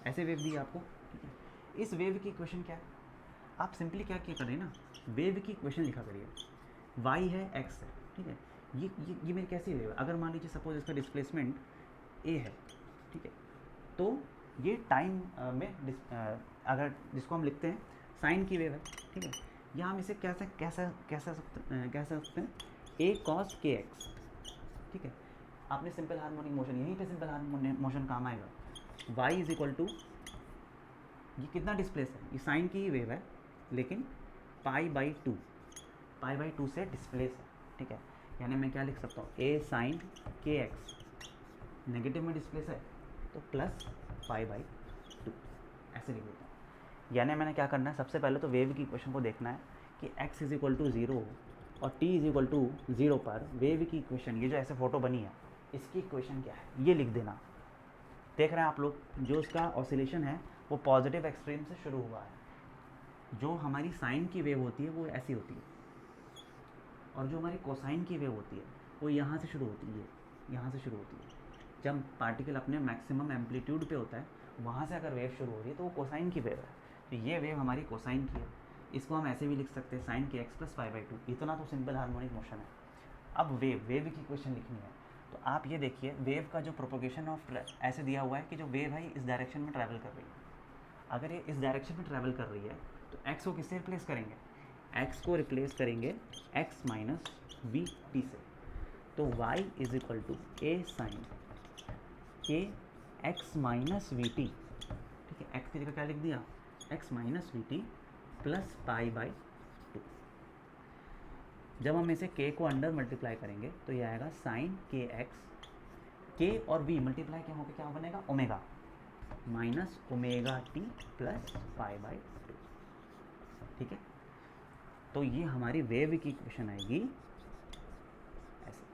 ऐसे वेव दी है आपको, ठीक है। इस वेव की इक्वेशन क्या है, आप सिंपली क्या करें ना, वेव की इक्वेशन लिखा करिए, y है x है, ठीक है। ये मेरी कैसी वेव है, अगर मान लीजिए सपोज इसका डिस्प्लेसमेंट a है, ठीक है, तो ये टाइम में अगर जिसको हम लिखते हैं साइन की वेव है, ठीक है, या हम इसे कैसे कह सकते हैं a cos kx, ठीक है। आपने सिंपल हार्मोनिक मोशन, यहीं पे सिंपल हार्मोनिक मोशन काम आएगा। y इज इक्वल टू, ये कितना डिस्प्लेस है, ये साइन की ही वेव है लेकिन पाई बाई टू से डिस्प्लेस है, ठीक है, यानी मैं क्या लिख सकता हूँ, ए साइन के एक्स नेगेटिव में डिस्प्लेस है तो प्लस पाई बाई 2 ऐसे लिख देता हूँ। यानी मैंने क्या करना है, सबसे पहले तो वेव की इक्वेशन को देखना है कि x इज इक्वल टू 0 और t इज इक्वल टू 0 पर वेव की इक्वेशन, ये जो ऐसे फोटो बनी है इसकी इक्वेशन क्या है ये लिख देना। देख रहे हैं आप लोग, जो उसका ऑसिलेशन है वो पॉजिटिव एक्सट्रीम से शुरू हुआ है। जो हमारी साइन की वेव होती है वो ऐसी होती है, और जो हमारी कोसाइन की वेव होती है वो यहाँ से शुरू होती है, यहाँ से शुरू होती है। जब पार्टिकल अपने मैक्सिमम एम्पलीट्यूड पे होता है वहाँ से अगर वेव शुरू हो रही है तो वो कोसाइन की वेव है। तो ये वेव हमारी कोसाइन की है। इसको हम ऐसे भी लिख सकते हैं sign k x plus pi by 2। इतना तो सिंपल हार्मोनिक मोशन है। अब वेव की इक्वेशन लिखनी है तो आप ये देखिए, वेव का जो प्रोपोगेशन ऑफ ऐसे दिया हुआ है कि जो वेव है इस डायरेक्शन में ट्रैवल कर रही है। अगर ये इस डायरेक्शन में ट्रैवल कर रही है तो एक्स को किससे रिप्लेस करेंगे, एक्स को रिप्लेस करेंगे एक्स माइनस वी टी से। तो y is equal to a sine k x minus v t, ठीक है, एक्स की जगह क्या लिख दिया, x minus v t plus pi by 2। जब हम इसे k को अंडर मल्टीप्लाई करेंगे तो ये आएगा साइन के एक्स, k और v मल्टीप्लाई क्या होकर क्या बनेगा, omega minus omega T plus pi by 2, ठीक है। तो ये हमारी वेव की इक्वेशन आएगी ऐसे,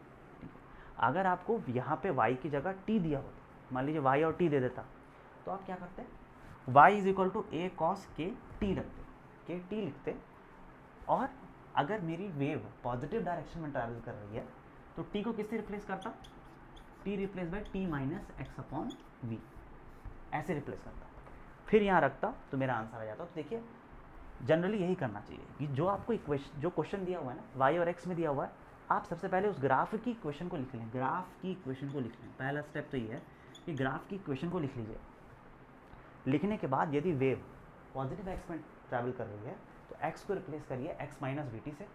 ठीक है। अगर आपको यहाँ पे y की जगह t दिया होता, मान लीजिए y और t दे देता, तो आप क्या करते, y is equal to a cos k t रखते, के टी लिखते। और अगर मेरी वेव पॉजिटिव डायरेक्शन में ट्रैवल कर रही है तो t को किससे रिप्लेस करता, t replace by t minus x upon v, ऐसे रिप्लेस करता, फिर यहाँ रखता तो मेरा आंसर आ जाता। तो देखिए जनरली यही करना चाहिए कि जो आपको इक्वेशन, जो क्वेश्चन दिया हुआ है ना y और x में दिया हुआ है, आप सबसे पहले उस ग्राफ की इक्वेशन को लिख लें, ग्राफ की इक्वेशन को लिख लें। पहला स्टेप तो ये है कि ग्राफ की इक्वेशन को लिख लीजिए। लिखने के बाद यदि वेव पॉजिटिव एक्स में ट्रैवल कर रही है तो x को रिप्लेस करिए x माइनस वी टी से।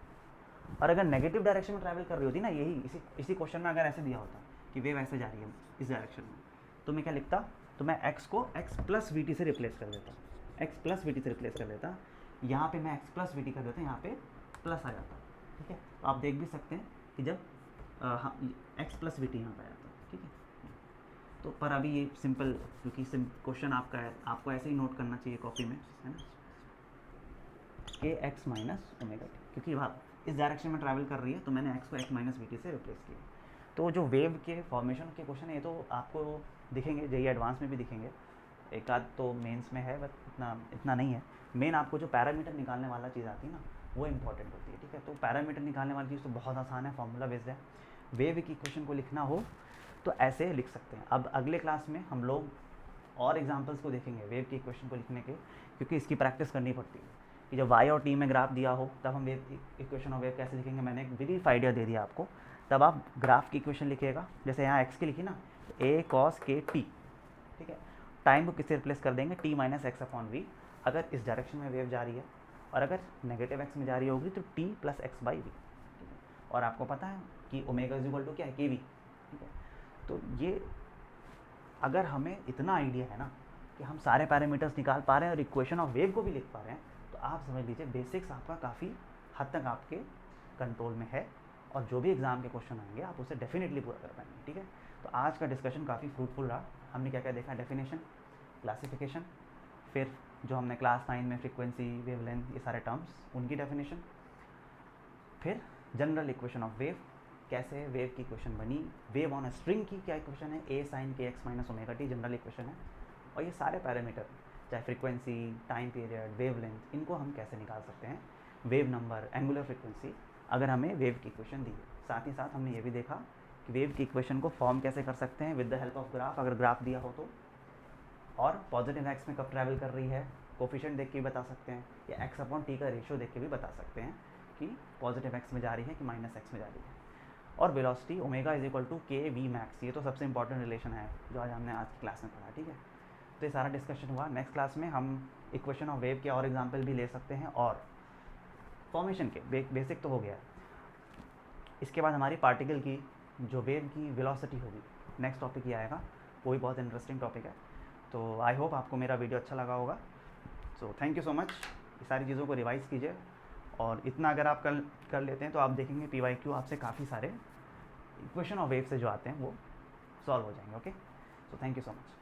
और अगर नेगेटिव डायरेक्शन में ट्रैवल कर रही होती ना, यही इसी क्वेश्चन में अगर ऐसे दिया होता कि वेव ऐसे जा रही है इस डायरेक्शन में, तो मैं क्या लिखता, तो मैं x को x प्लस वी टी से रिप्लेस कर देता, x प्लस वी टी से रिप्लेस कर देता। यहाँ पे मैं x प्लस वी टी कर देता, यहाँ पे प्लस आ जाता, ठीक है। तो आप देख भी सकते हैं कि जब x प्लस वी टी यहाँ पे आ जाता, ठीक है। तो पर अभी ये सिंपल, क्योंकि क्वेश्चन आपका है, आपको ऐसे ही नोट करना चाहिए कॉपी में, है ना, के एक्स माइनस ओमेगा टी, क्योंकि वहाँ इस डायरेक्शन में ट्रैवल कर रही है तो मैंने x को x माइनस वी टी से रिप्लेस किया। तो जो वेव के फॉर्मेशन के क्वेश्चन है ये तो आपको दिखेंगे, जेईई एडवांस में भी दिखेंगे, एक आध तो मेंस में है, बट इतना नहीं है। मेन आपको जो पैरामीटर निकालने वाला चीज़ आती है ना वो इंपॉर्टेंट होती है, ठीक है। तो पैरामीटर निकालने वाली चीज़ तो बहुत आसान है, फॉर्मूला बेस्ड है। वेव की इक्वेशन को लिखना हो तो ऐसे लिख सकते हैं। अब अगले क्लास में हम लोग और एग्जांपल्स को देखेंगे वेव की इक्वेशन को लिखने के, क्योंकि इसकी प्रैक्टिस करनी पड़ती है कि जब y और t में ग्राफ दिया हो तब हम वेव की इक्वेशन और वेव कैसे लिखेंगे। मैंने एक ब्रीफ आइडिया दे दिया आपको, तब आप ग्राफ की इक्वेशन लिखिएगा। जैसे यहाँ x की लिखी ना, a cos के t, ठीक है। टाइम को किससे रिप्लेस कर देंगे, t minus x upon v, अगर इस डायरेक्शन में वेव जा रही है, और अगर नेगेटिव x में जा रही होगी तो t plus x by v, ठीक है। और आपको पता है कि ओमेगा इज इक्वल टू क्या है, के वी, ठीक है। तो ये अगर हमें इतना आइडिया है ना कि हम सारे पैरामीटर्स निकाल पा रहे हैं और इक्वेशन ऑफ वेव को भी लिख पा रहे हैं, तो आप समझ लीजिए बेसिक्स आपका काफ़ी हद तक आपके कंट्रोल में है, और जो भी एग्ज़ाम के क्वेश्चन आएंगे आप उसे डेफिनेटली पूरा कर पाएंगे, ठीक है। तो आज का डिस्कशन काफ़ी फ्रूटफुल रहा। हमने क्या क्या देखा, डेफिनेशन, क्लासिफिकेशन, फिर जो हमने क्लास 9 में फ्रीक्वेंसी, वेवलेंथ, ये सारे टर्म्स, उनकी डेफिनेशन, फिर जनरल इक्वेशन ऑफ वेव, कैसे वेव की इक्वेशन बनी, वेव ऑन अ स्ट्रिंग की क्या इक्वेशन है, ए sine k x minus omega T general equation है, और ये सारे पैरामीटर चाहे फ्रीक्वेंसी, टाइम पीरियड, वेवलेंथ, इनको हम कैसे निकाल सकते हैं, वेव नंबर, एंगुलर फ्रीक्वेंसी, अगर हमें वेव की इक्वेशन दी है। साथ ही साथ हमने ये भी देखा कि वेव की इक्वेशन को फॉर्म कैसे कर सकते हैं with the help of graph, अगर ग्राफ दिया हो तो, और पॉजिटिव एक्स में कब ट्रैवल कर रही है कोफिशिएंट देख के भी बता सकते हैं, या एक्स अपॉन टी का रेशियो देख के भी बता सकते हैं कि पॉजिटिव एक्स में जा रही है कि माइनस एक्स में जा रही है। और velocity omega is equal to k v max, ये तो सबसे इंपॉर्टेंट रिलेशन है जो आज हमने आज की क्लास में पढ़ा, ठीक है। तो ये सारा डिस्कशन हुआ। नेक्स्ट क्लास में हम इक्वेशन ऑफ वेव के और एग्जांपल भी ले सकते हैं, और फॉर्मेशन के बेसिक तो हो गया। इसके बाद हमारी पार्टिकल की जो वेव की वेलोसिटी होगी, नेक्स्ट टॉपिक ही आएगा, वो भी बहुत इंटरेस्टिंग टॉपिक है। तो आई होप आपको मेरा वीडियो अच्छा लगा होगा। So thank you so much. ये सारी चीज़ों को रिवाइज़ कीजिए और इतना अगर आप कर लेते हैं तो आप देखेंगे PYQ आपसे काफ़ी सारे इक्वेशन और वेव से जो आते हैं वो सॉल्व हो जाएंगे। Okay, so thank you so much.